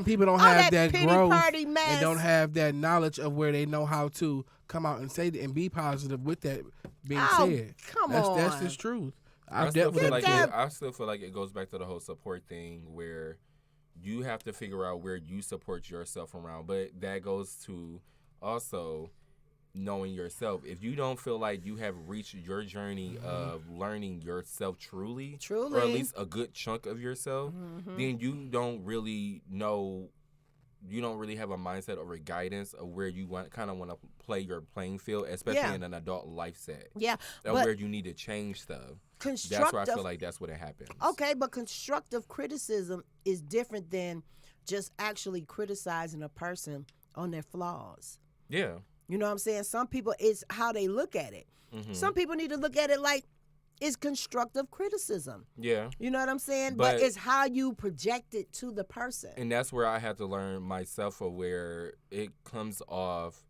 people don't have that growth and don't have that knowledge of where they know how to come out and say that and be positive with that being said. Come on. That's just truth. I still feel like it goes back to the whole support thing where you have to figure out where you support yourself around. But that goes to also knowing yourself. If you don't feel like you have reached your journey of learning yourself truly, or at least a good chunk of yourself, then you don't really have a mindset or a guidance of where you kind of want to play your playing field, especially in an adult life set. Yeah. Where you need to change stuff. That's where I feel like that's what it happens. Okay, but constructive criticism is different than just actually criticizing a person on their flaws. Yeah. You know what I'm saying? Some people, it's how they look at it. Mm-hmm. Some people need to look at it like it's constructive criticism. Yeah. You know what I'm saying? But it's how you project it to the person. And that's where I had to learn myself of where it comes off.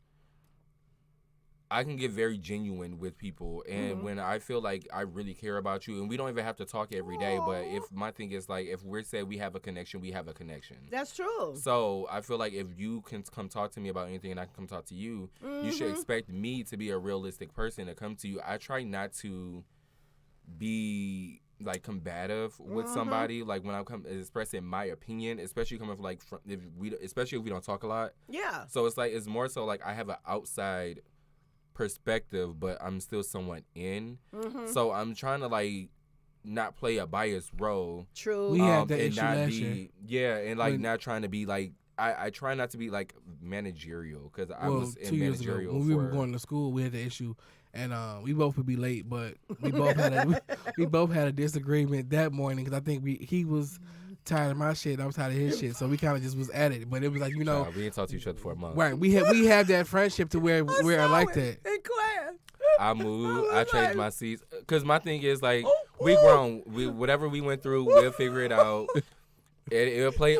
I can get very genuine with people. And when I feel like I really care about you, and we don't even have to talk every day, but if my thing is like, if we're saying we have a connection, we have a connection. That's true. So I feel like if you can come talk to me about anything and I can come talk to you, you should expect me to be a realistic person to come to you. I try not to be like combative with somebody, like when I come expressing my opinion, especially coming from like especially if we don't talk a lot. Yeah. So it's like, it's more so like I have an outside perspective, but I'm still somewhat in. So I'm trying to like not play a biased role. True. We had that issue last year. And like not trying to be like, I try not to be like managerial because I was in 2 years ago managerial when we were going to school. We had the issue, and we both would be late, but we both had a disagreement that morning because I think he was tired of my shit, I was tired of his shit, so we kind of just was at it. But it was like, we didn't talk to each other for a month. Right, we had that friendship to where I like that. In class, I moved, I changed my seats, because my thing is like, we grown, whatever we went through, we'll figure it out. It'll play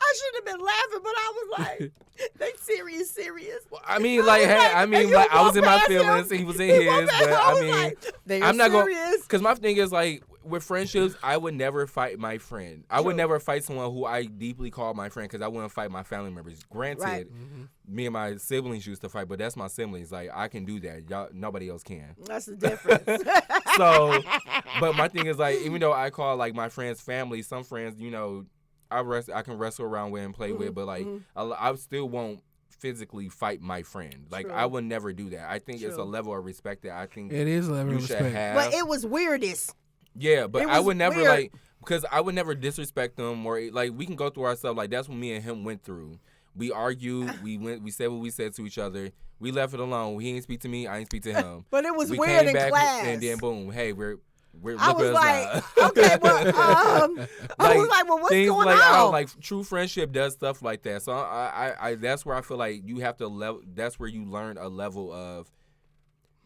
I should have been laughing, but I was like, they serious. Well, I mean, like, I was in my feelings, he was in his, but I mean, I'm not going, because my thing is like, with friendships, I would never fight my friend. I would never fight someone who I deeply call my friend, because I wouldn't fight my family members. Granted, me and my siblings used to fight, but that's my siblings. Like, I can do that. Y'all, nobody else can. That's the difference. So, but my thing is like, even though I call like my friends family, some friends, I can wrestle around with and play with, but like I still won't physically fight my friend. Like I would never do that. I think it's a level of respect that I think it is a level of respect. Have. But it was weirdest. Yeah, but I would never like, because I would never disrespect them, or like we can go through ourselves. Like that's what me and him went through. We argued. We said what we said to each other. We left it alone. He ain't speak to me. I ain't speak to him. But it was we weird came in back, class. and then boom, hey, I was like, okay, well, I was like, well, what's going on? Like true friendship does stuff like that. So I that's where I feel like you have to that's where you learn a level of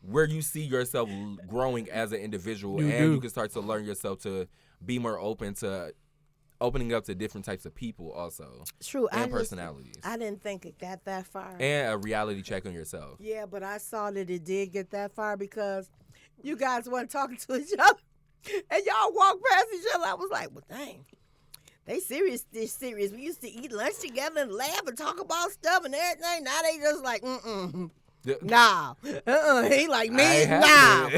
where you see yourself growing as an individual, you can start to learn yourself to be more open to opening up to different types of people also. True. And personalities. I didn't think it got that far. And a reality check on yourself. Yeah, but I saw that it did get that far because you guys weren't talking to each other and y'all walked past each other. I was like, well, dang. They serious. We used to eat lunch together and laugh and talk about stuff and everything. Now they just like, nah. He like me, nah.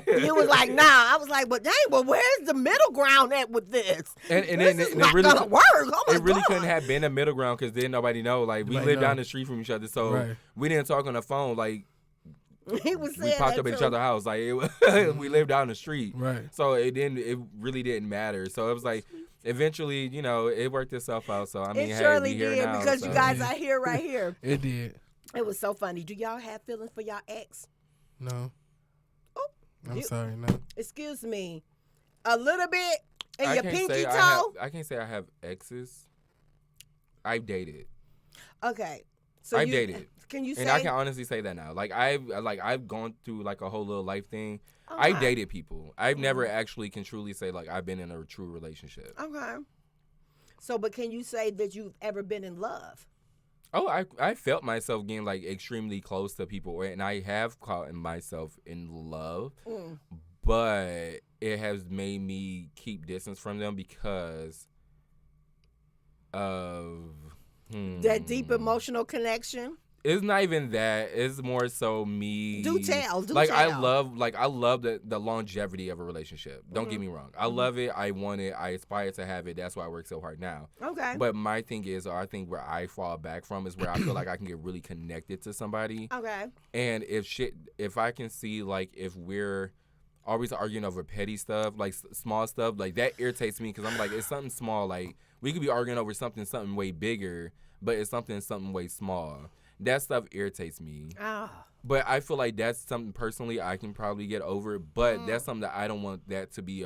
You was like, nah. I was like, but dang, well, where's the middle ground at with this? And this is not gonna work. Oh my it really God. couldn't have been a middle ground because then nobody know. Like we lived down the street from each other, so we didn't talk on the phone. Like he was we popped up at each other's house. Like we lived down the street, right? So it really didn't matter. So it was like. Eventually, it worked itself out. So I mean, it surely hey, we here did now, because you guys are here right here. It did. It was so funny. Do y'all have feelings for y'all ex? No. Oh, I'm sorry, no. Excuse me. A little bit in your pinky toe? I can't say I have exes. I've dated. Okay. So I've dated. Can you say? And I can honestly say that now. I've gone through like a whole little life thing. I've dated people. I've never actually can truly say like I've been in a true relationship. Okay. So, but can you say that you've ever been in love? Oh, I felt myself getting like extremely close to people, and I have caught myself in love, but it has made me keep distance from them because of that deep emotional connection. It's not even that. It's more so me. Do tell. I love the longevity of a relationship. Don't get me wrong. I love it. I want it. I aspire to have it. That's why I work so hard now. Okay. But my thing is, or I think where I fall back from is where I feel like I can get really connected to somebody. Okay. And if I can see like if we're always arguing over petty stuff, like small stuff, like that irritates me because I'm like, it's something small. Like we could be arguing over something way bigger, but it's something way small. That stuff irritates me. But I feel like that's something personally I can probably get over. But that's something that I don't want that to be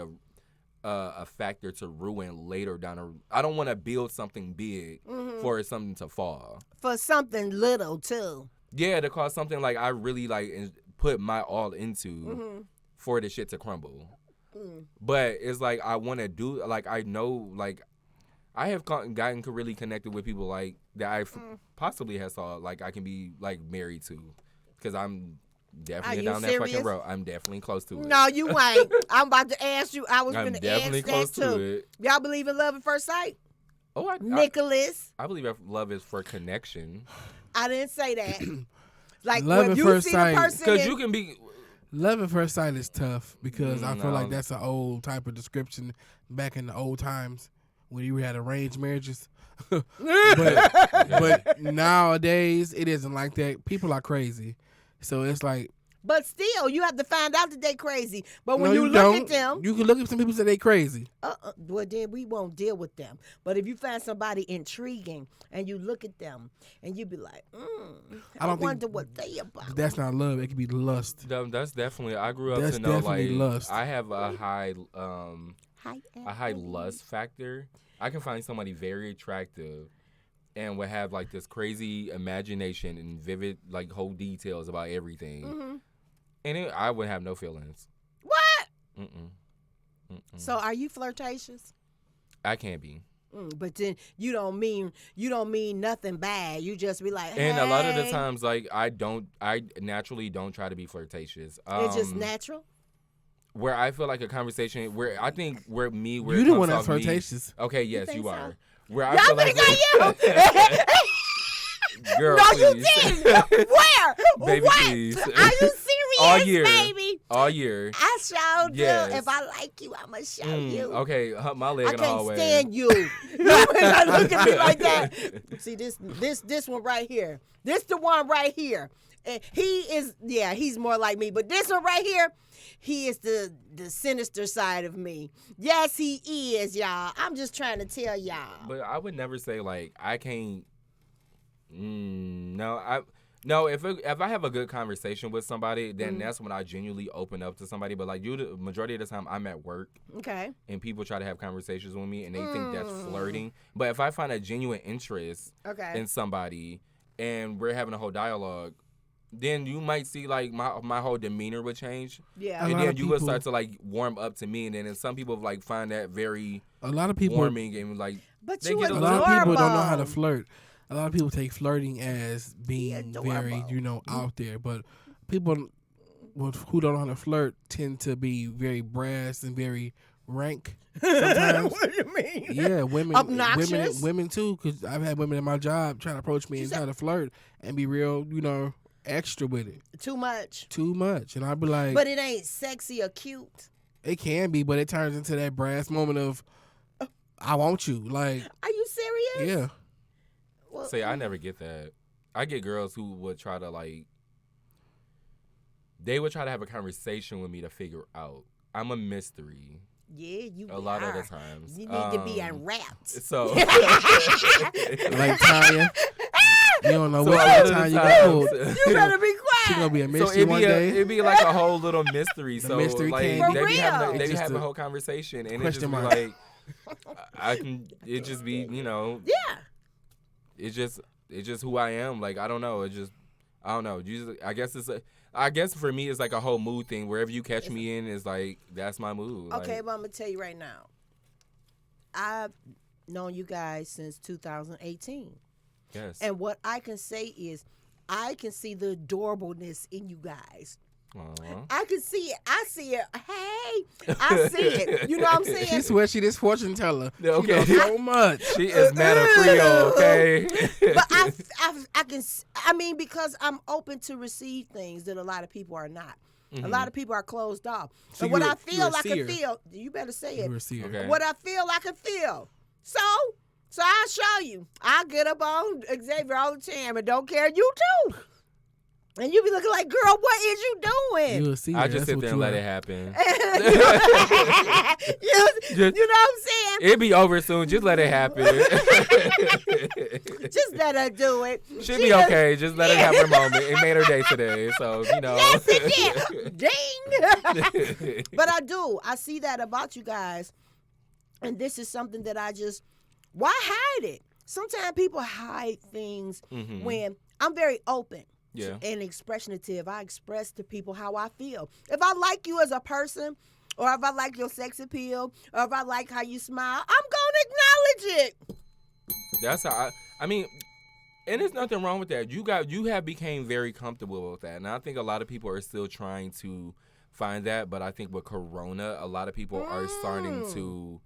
a factor to ruin later down the road. I don't want to build something big for something to fall. For something little too. Yeah, to cause something like I really like put my all into for the shit to crumble. But it's like I want to do like I know like. I have gotten really connected with people like that I possibly have saw like I can be like married to because I'm definitely down that fucking road. I'm definitely close to it. No, you ain't. I'm about to ask you. I was going to ask that close too. To it. Y'all believe in love at first sight? Oh, Nicholas. I believe love is for connection. I didn't say that. Like love when at you first see sight. the person, because you can be. Love at first sight is tough because I feel like that's an old type of description back in the old times. When you had arranged marriages. but nowadays, it isn't like that. People are crazy. So it's like. But still, you have to find out that they crazy. But when you look at them. You can look at some people and say they crazy. Well, then we won't deal with them. But if you find somebody intriguing and you look at them and you be like, I wonder what they about. That's not love. It could be lust. That's definitely. I grew up to know like lust. I have a high lust factor. I can find somebody very attractive and would have like this crazy imagination and vivid like whole details about everything. And I would have no feelings. What? So are you flirtatious? I can't be. But then you don't mean nothing bad. You just be like, hey. And a lot of the times like I naturally don't try to be flirtatious. It's just natural? Where I feel like a conversation where I think where you the one that's flirtatious. Okay, yes, you are. So? Where I Y'all feel like girl, no, please. you didn't. Where? Baby, what? please. Are you serious, all year, baby? All year. I showed yes. you. If I like you, I'ma show you. Okay, my leg in the hallway. I can't stand you. You ain't look at me like that. See this one right here. This the one right here. And he's more like me. But this one right here, he is the sinister side of me. Yes, he is, y'all. I'm just trying to tell y'all. But I would never say like I can't. No, No, if I have a good conversation with somebody, then that's when I genuinely open up to somebody. But like the majority of the time, I'm at work. Okay. And people try to have conversations with me, and they think that's flirting. But if I find a genuine interest in somebody, and we're having a whole dialogue, then you might see like my whole demeanor would change. Yeah. And then you would start to like warm up to me, and then some people like find that very warming and like. But they get a lot of people don't know how to flirt. A lot of people take flirting as being very, out there. But people who don't know how to flirt tend to be very brass and very rank sometimes. What do you mean? Yeah, women. Obnoxious? Women too, because I've had women in my job trying to approach me and try to flirt and be real, extra with it. Too much. And I'd be like. But it ain't sexy or cute. It can be, but it turns into that brass moment of, I want you. Like. Are you serious? Yeah. Well, See, I never get that. I get girls who would try to like. They would try to have a conversation with me to figure out. I'm a mystery. Yeah, you a lot of the times. You need to be unwrapped. So. Like Tanya. You don't know what Tanya you got pulled. You better be quiet. She gonna be a mystery one day. It'd be like a whole little mystery. The so mystery like candy. they be having It's a whole conversation, and it just be mark. like, it just be Yeah. It's just who I am. Like I don't know. I don't know. I guess for me it's like a whole mood thing. Wherever you catch me in is like that's my mood. Okay, like, but I'm gonna tell you right now. I've known you guys since 2018. Yes. And what I can say is I can see the adorableness in you guys. Aww. I can see it. I see it. Hey, I see it. You know what I'm saying? She swears she this fortune teller. Okay. She knows so much. She is mad at Creole, okay? But I can. I mean, because I'm open to receive things that a lot of people are not. A lot of people are closed off. So and what I you're feel, a I seer. can feel. You better say it. You're a seer. Okay. What I feel, I can feel. So I'll show you. I get up on Xavier all the time and don't care. You too. And you be looking like, girl, what is you doing? You're a seer. I just That's sit what there you and let are. it happen. you know what I'm saying? It'll be over soon. Just let it happen. Just let her do it. She'll be okay. Just let her have her moment. It made her day today. So, Yes, it did. Ding. But I do. I see that about you guys. And this is something that why hide it? Sometimes people hide things when I'm very open. Yeah. And expressionative. I express to people how I feel. If I like you as a person, or if I like your sex appeal, or if I like how you smile, I'm gonna acknowledge it. That's how I mean, and there's nothing wrong with that. You have became very comfortable with that. And I think a lot of people are still trying to find that, but I think with Corona, a lot of people are starting to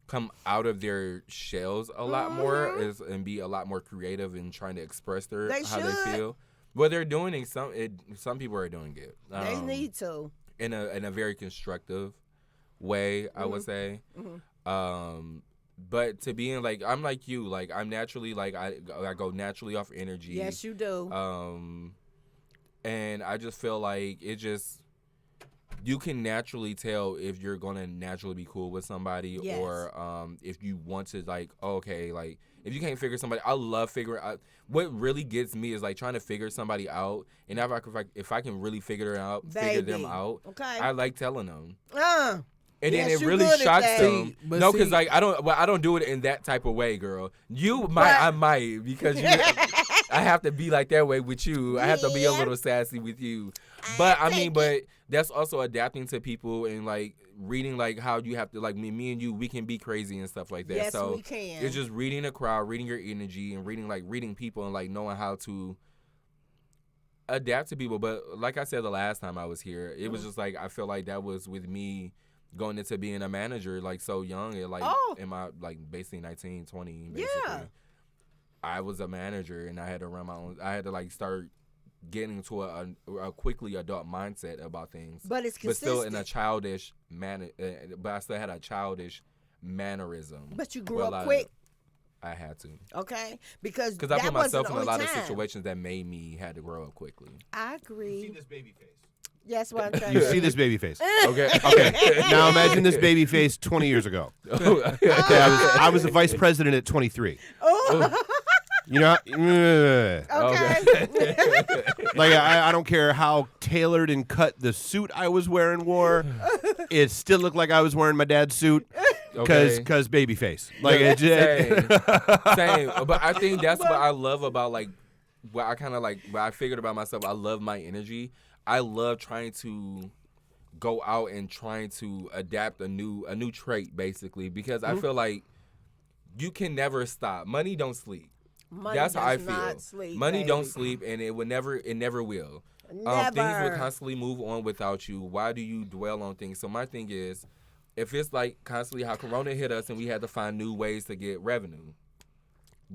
come out of their shells a lot more and be a lot more creative and trying to express how they feel. Well, they're doing it. Some people are doing it. They need to. In a very constructive way, I would say. But to be in like, I'm like you. Like I'm naturally like I go naturally off energy. Yes, you do. And I just feel like you can naturally tell if you're gonna naturally be cool with somebody, yes. or if you want to like, okay, like if you can't figure somebody, I love figuring out. What really gets me is like trying to figure somebody out, and if I can really figure them out, okay, I like telling them. And then it really shocks them. No, because like I don't do it in that type of way, girl. I might because I have to be like that way with you. I have to be a little sassy with you. But but that's also adapting to people and like reading like how you have to like me and you, we can be crazy and stuff like that. Yes, so we can. It's just reading the crowd, reading your energy, and reading people and like knowing how to adapt to people. But like I said the last time I was here, it was just like I feel like that was with me going into being a manager like so young and like in my like basically 19, 20 basically. Yeah. I was a manager and I had to run my own. I had to like start getting into a quickly adult mindset about things. But it's consistent. But still in a childish manner. But I still had a childish mannerism. But you grew up quick. I had to. Okay, because I put myself in a lot of situations that made me had to grow up quickly. I agree. You see this baby face. That's what I'm trying You to see this baby face. Okay. Okay. Now imagine this baby face 20 years ago. Okay, I was the vice president at 23. Oh. You know, Okay. like I don't care how tailored and cut the suit I was wearing wore. It still looked like I was wearing my dad's suit because baby face. Like it just Same. But I think that's what I love about like what I kind of like. What I figured about myself. I love my energy. I love trying to go out and trying to adapt a new trait basically because I feel like you can never stop. Money don't sleep. That's how I feel. Money don't sleep, and it never will. Never. Things will constantly move on without you. Why do you dwell on things? So my thing is, if it's like constantly how Corona hit us and we had to find new ways to get revenue,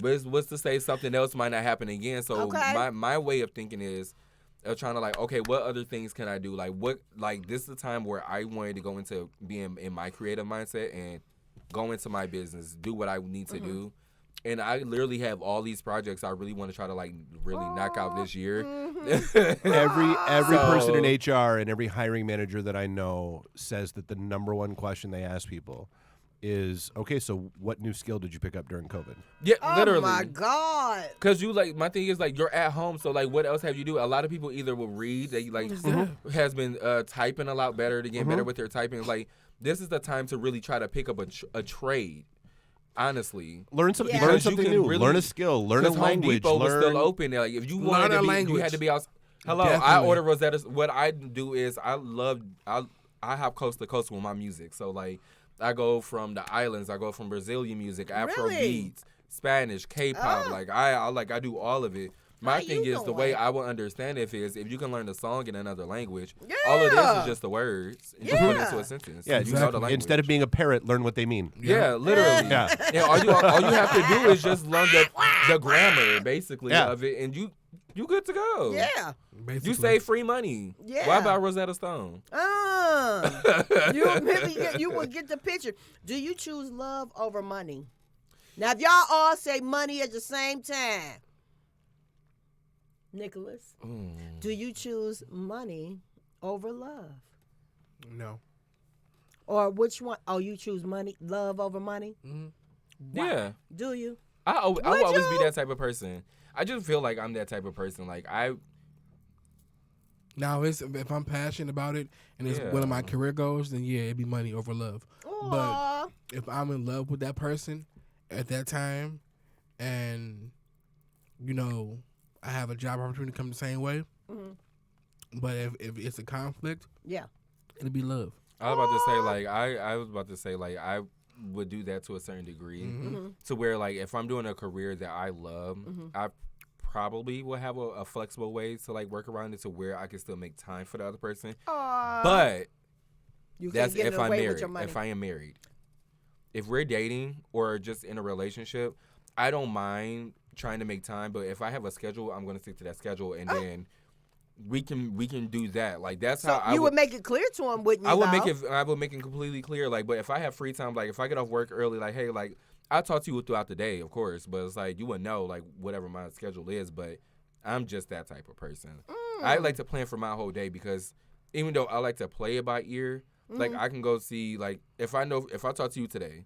what's to say something else might not happen again? So my way of thinking is, trying to like, okay, what other things can I do? Like this is the time where I wanted to go into being in my creative mindset and go into my business, do what I need to do. And I literally have all these projects I really want to try to like really knock out this year. Every person in HR and every hiring manager that I know says that the number one question they ask people is, okay, so what new skill did you pick up during COVID? Yeah, literally. Oh my God. Because you like, my thing is like, you're at home, so like, what else have you do? A lot of people either will read, they like has been typing a lot better to get better with their typing. Like, this is the time to really try to pick up a trade. Honestly, learn something. Learn something new. Really, learn a skill. Learn a language. Home Depot was still open. Like if you wanted to be, you had to be out. Hello, definitely. I order Rosetta. What I do is I hop coast to coast with my music. So like I go from the islands. I go from Brazilian music, Afro beats, Spanish, K-pop. Like I do all of it. My thing is the way I would understand it is if you can learn the song in another language, all of this is just the words. And just put it into a sentence. Yeah, you know the language. Instead of being a parrot, learn what they mean. Yeah, literally. Yeah. And all you have to do is just learn the grammar basically of it, and you good to go. Yeah. Basically. You save free money. Yeah. Why about Rosetta Stone? You will get the picture. Do you choose love over money? Now, if y'all all say money at the same time, Nicholas, do you choose money over love? No. Or which one? Oh, you choose love over money? Mm-hmm. Wow. Yeah. Do you? I will always be that type of person. I just feel like I'm that type of person. Like Now, if I'm passionate about it and it's one of my career goals, then yeah, it'd be money over love. Aww. But if I'm in love with that person at that time, and I have a job opportunity come the same way, but if it's a conflict, it'll be love. I was about to say like I was about to say like I would do that to a certain degree, to where like if I'm doing a career that I love, I probably will have a flexible way to like work around it to where I can still make time for the other person. But that's if I'm married. If I am married, if we're dating or just in a relationship, I don't mind trying to make time. But if I have a schedule, I'm going to stick to that schedule, and then we can do that. Like that's how I would make it clear to him, wouldn't you? I would make it completely clear. Like, but if I have free time, like if I get off work early, like hey, like I'll talk to you throughout the day, of course. But it's like you would know like whatever my schedule is. But I'm just that type of person. I like to plan for my whole day because even though I like to play it by ear, like I can go see like if I talk to you today,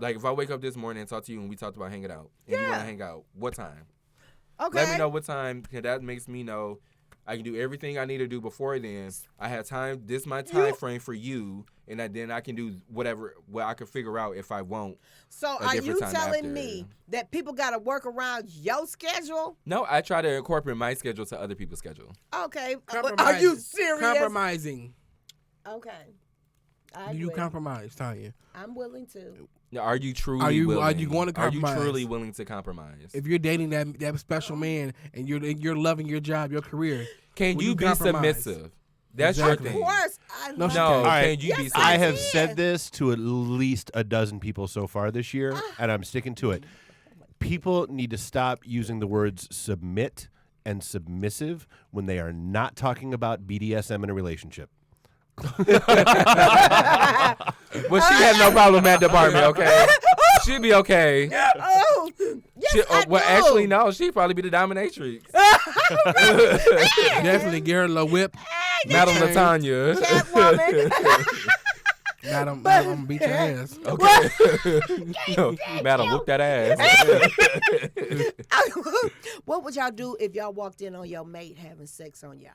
like if I wake up this morning and talk to you and we talked about hanging out and you want to hang out, what time? Okay. Let me know what time, because that makes me know I can do everything I need to do before then. I have time. This is my time frame for you, and then I can do whatever. Well, I can figure out if I won't. So are you telling me that people got to work around your schedule? No, I try to incorporate my schedule to other people's schedule. Okay. Are you serious? Compromising. Okay. Do you compromise, Tanya? I'm willing to. Are you truly willing? Are you going to compromise? Are you truly willing to compromise? If you're dating that special man and you're loving your job, your career, can you be submissive? That's your thing. Of course. Can you be submissive? I have said this to at least a dozen people so far this year, and I'm sticking to it. People need to stop using the words submit and submissive when they are not talking about BDSM in a relationship. Well, she had no problem at the department, okay? She'd be okay. Actually, no. She'd probably be the dominatrix. Definitely give her a little whip. Madam Latanya. Madam, I'm gonna beat your ass. Okay. Madam, whoop that ass. What would y'all do if y'all walked in on your mate having sex on y'all?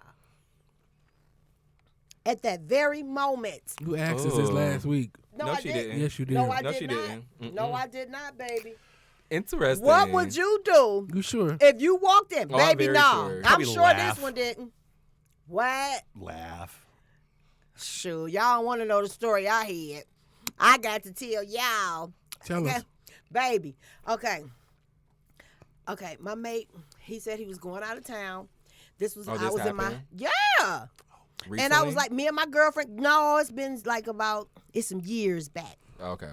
At that very moment. You asked us this last week. No, she didn't. Yes, you did. No, I No, did she not. didn't. Mm-mm. No, I did not, baby. Interesting. What would you do You sure? if you walked in? Oh, I'm Baby, very no. sure. I'm Probably sure laugh. this one didn't. What? Laugh. Shoot, y'all don't want to know the story I had. I got to tell y'all. Tell Okay, us. baby. Okay, my mate, he said he was going out of town. This was, I this was in my, happened? yeah. Recently? And I was like, me and my girlfriend, no, it's been like it's some years back. Okay.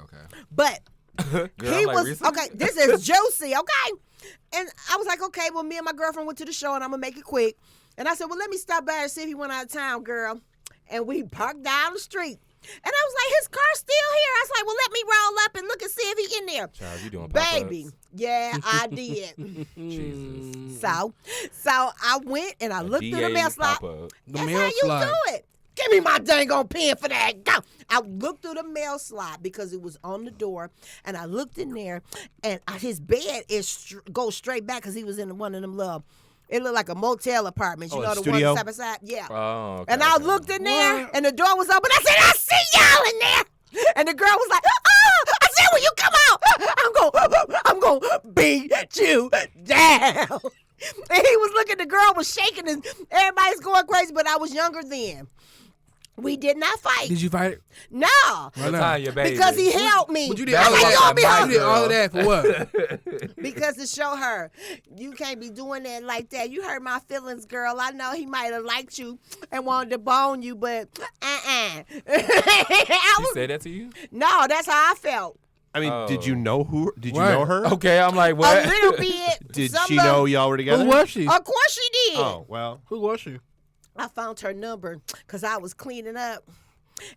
But Girl, he I'm like, was, recently? okay, this is juicy, okay? And I was like, okay, well, me and my girlfriend went to the show, and I'm going to make it quick. And I said, well, let me stop by and see if he went out of town, girl. And we parked down the street. And I was like, his car's still here. I was like, well, let me roll up and look and see if he in there. Child, you doing Baby, pop-ups? yeah, I did. Jesus. So I went and I looked through the mail slot. pop-up. That's how you do it. Give me my dang on pen for that. Go. I looked through the mail slot because it was on the door, and I looked in there, and his bed goes straight back because he was in one of them little. It looked like a motel apartment. You Oh, know a the studio? one side by side. Yeah. Oh, okay, And I okay. looked in there, and the door was open. I said, I see y'all in there. And the girl was like, oh, I said, when you come out, I'm going to beat you down. And he was looking, the girl was shaking, and everybody's going crazy, but I was younger then. We did not fight. Did you fight? No. Why not? Tanya, baby. Because he held me. But you did I all was like, that. "Don't be You hurt." did all of that for what? Because to show her, you can't be doing that like that. You hurt my feelings, girl. I know he might have liked you and wanted to bone you, but She said that to you? No, that's how I felt. I mean, did you know who? Did you Right. know her? Okay, I'm like, what? A little bit. Did Some she of- know y'all were together? Who was she? Of course she did. Oh, well. Who was she? I found her number because I was cleaning up.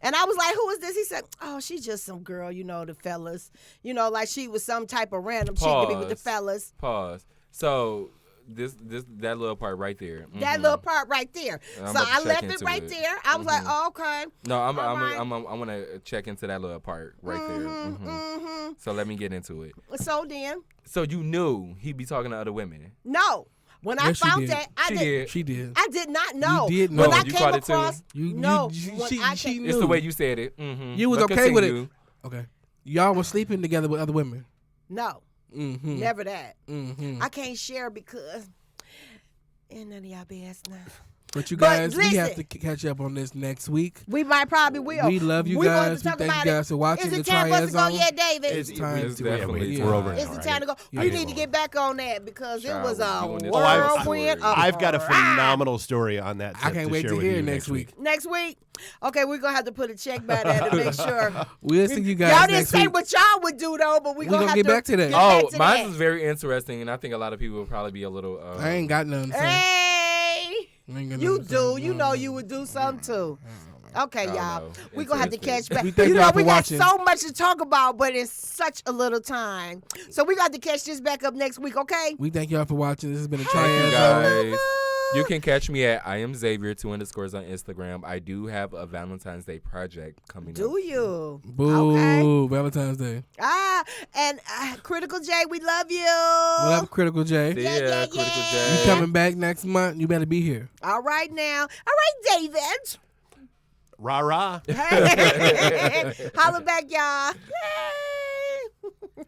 And I was like, who is this? He said, oh, she's just some girl, you know, the fellas. You know, like she was some type of random chick to be with the Pause. fellas. Pause. So that little part right there. That little part right there. I'm So about to I check left it into right it. there. I was like, oh, okay. No, I'm right. gonna check into that little part right there. So let me get into it. So then, So you knew he'd be talking to other women. no. When I Yes, she found did. that, I She did. did. She did. I did not know. You did When know. I You came caught it too? across, no. She when I came- knew. It's the way you said it. Mm-hmm. You was But okay with continue. it. Okay. Y'all was sleeping together with other women. No, Mm-hmm. never that. Mm-hmm. I can't share because ain't none of y'all BS now. But you But guys, we have listen. to catch up on this next week. We probably will. We love you We want guys. to We talk thank about you it. guys for watching Is the it time for us to go TriadZone. yet, David? It's time It's to definitely yeah. we're over it. It's the time to go. Yeah. We need to get back on that because it Child, was we're a doing this whirlwind. all of I've got a ride. phenomenal story on that. I can't wait share to with hear you it next week. Next week, okay, we're gonna have to put a check by that to make sure. We'll see you guys Y'all didn't next say week. what y'all would do though, but we're gonna have get to back to that. get back Oh, to mine that. is very interesting, and I think a lot of people will probably be a little. I ain't got nothing to say. Hey, I ain't got you nothing to say. do. You know you would do something too. Okay, I don't y'all. know. We're going to have to catch back. We thank You know, y'all for we got watching. so much to talk about, but it's such a little time. So we got to catch this back up next week, okay? We thank y'all for watching. This has been a Thank you TriadZone. guys. You can catch me at I am Xavier 2_ on Instagram. I do have a Valentine's Day project coming up. Do you? Boo. Okay. Valentine's Day. And Critical J, we love you. What up, Critical J? See Yeah, ya, yeah, Critical yeah. J. You coming back next month? You better be here. All right now. All right, David. Rah rah. Hey. Holla back, y'all. Yay.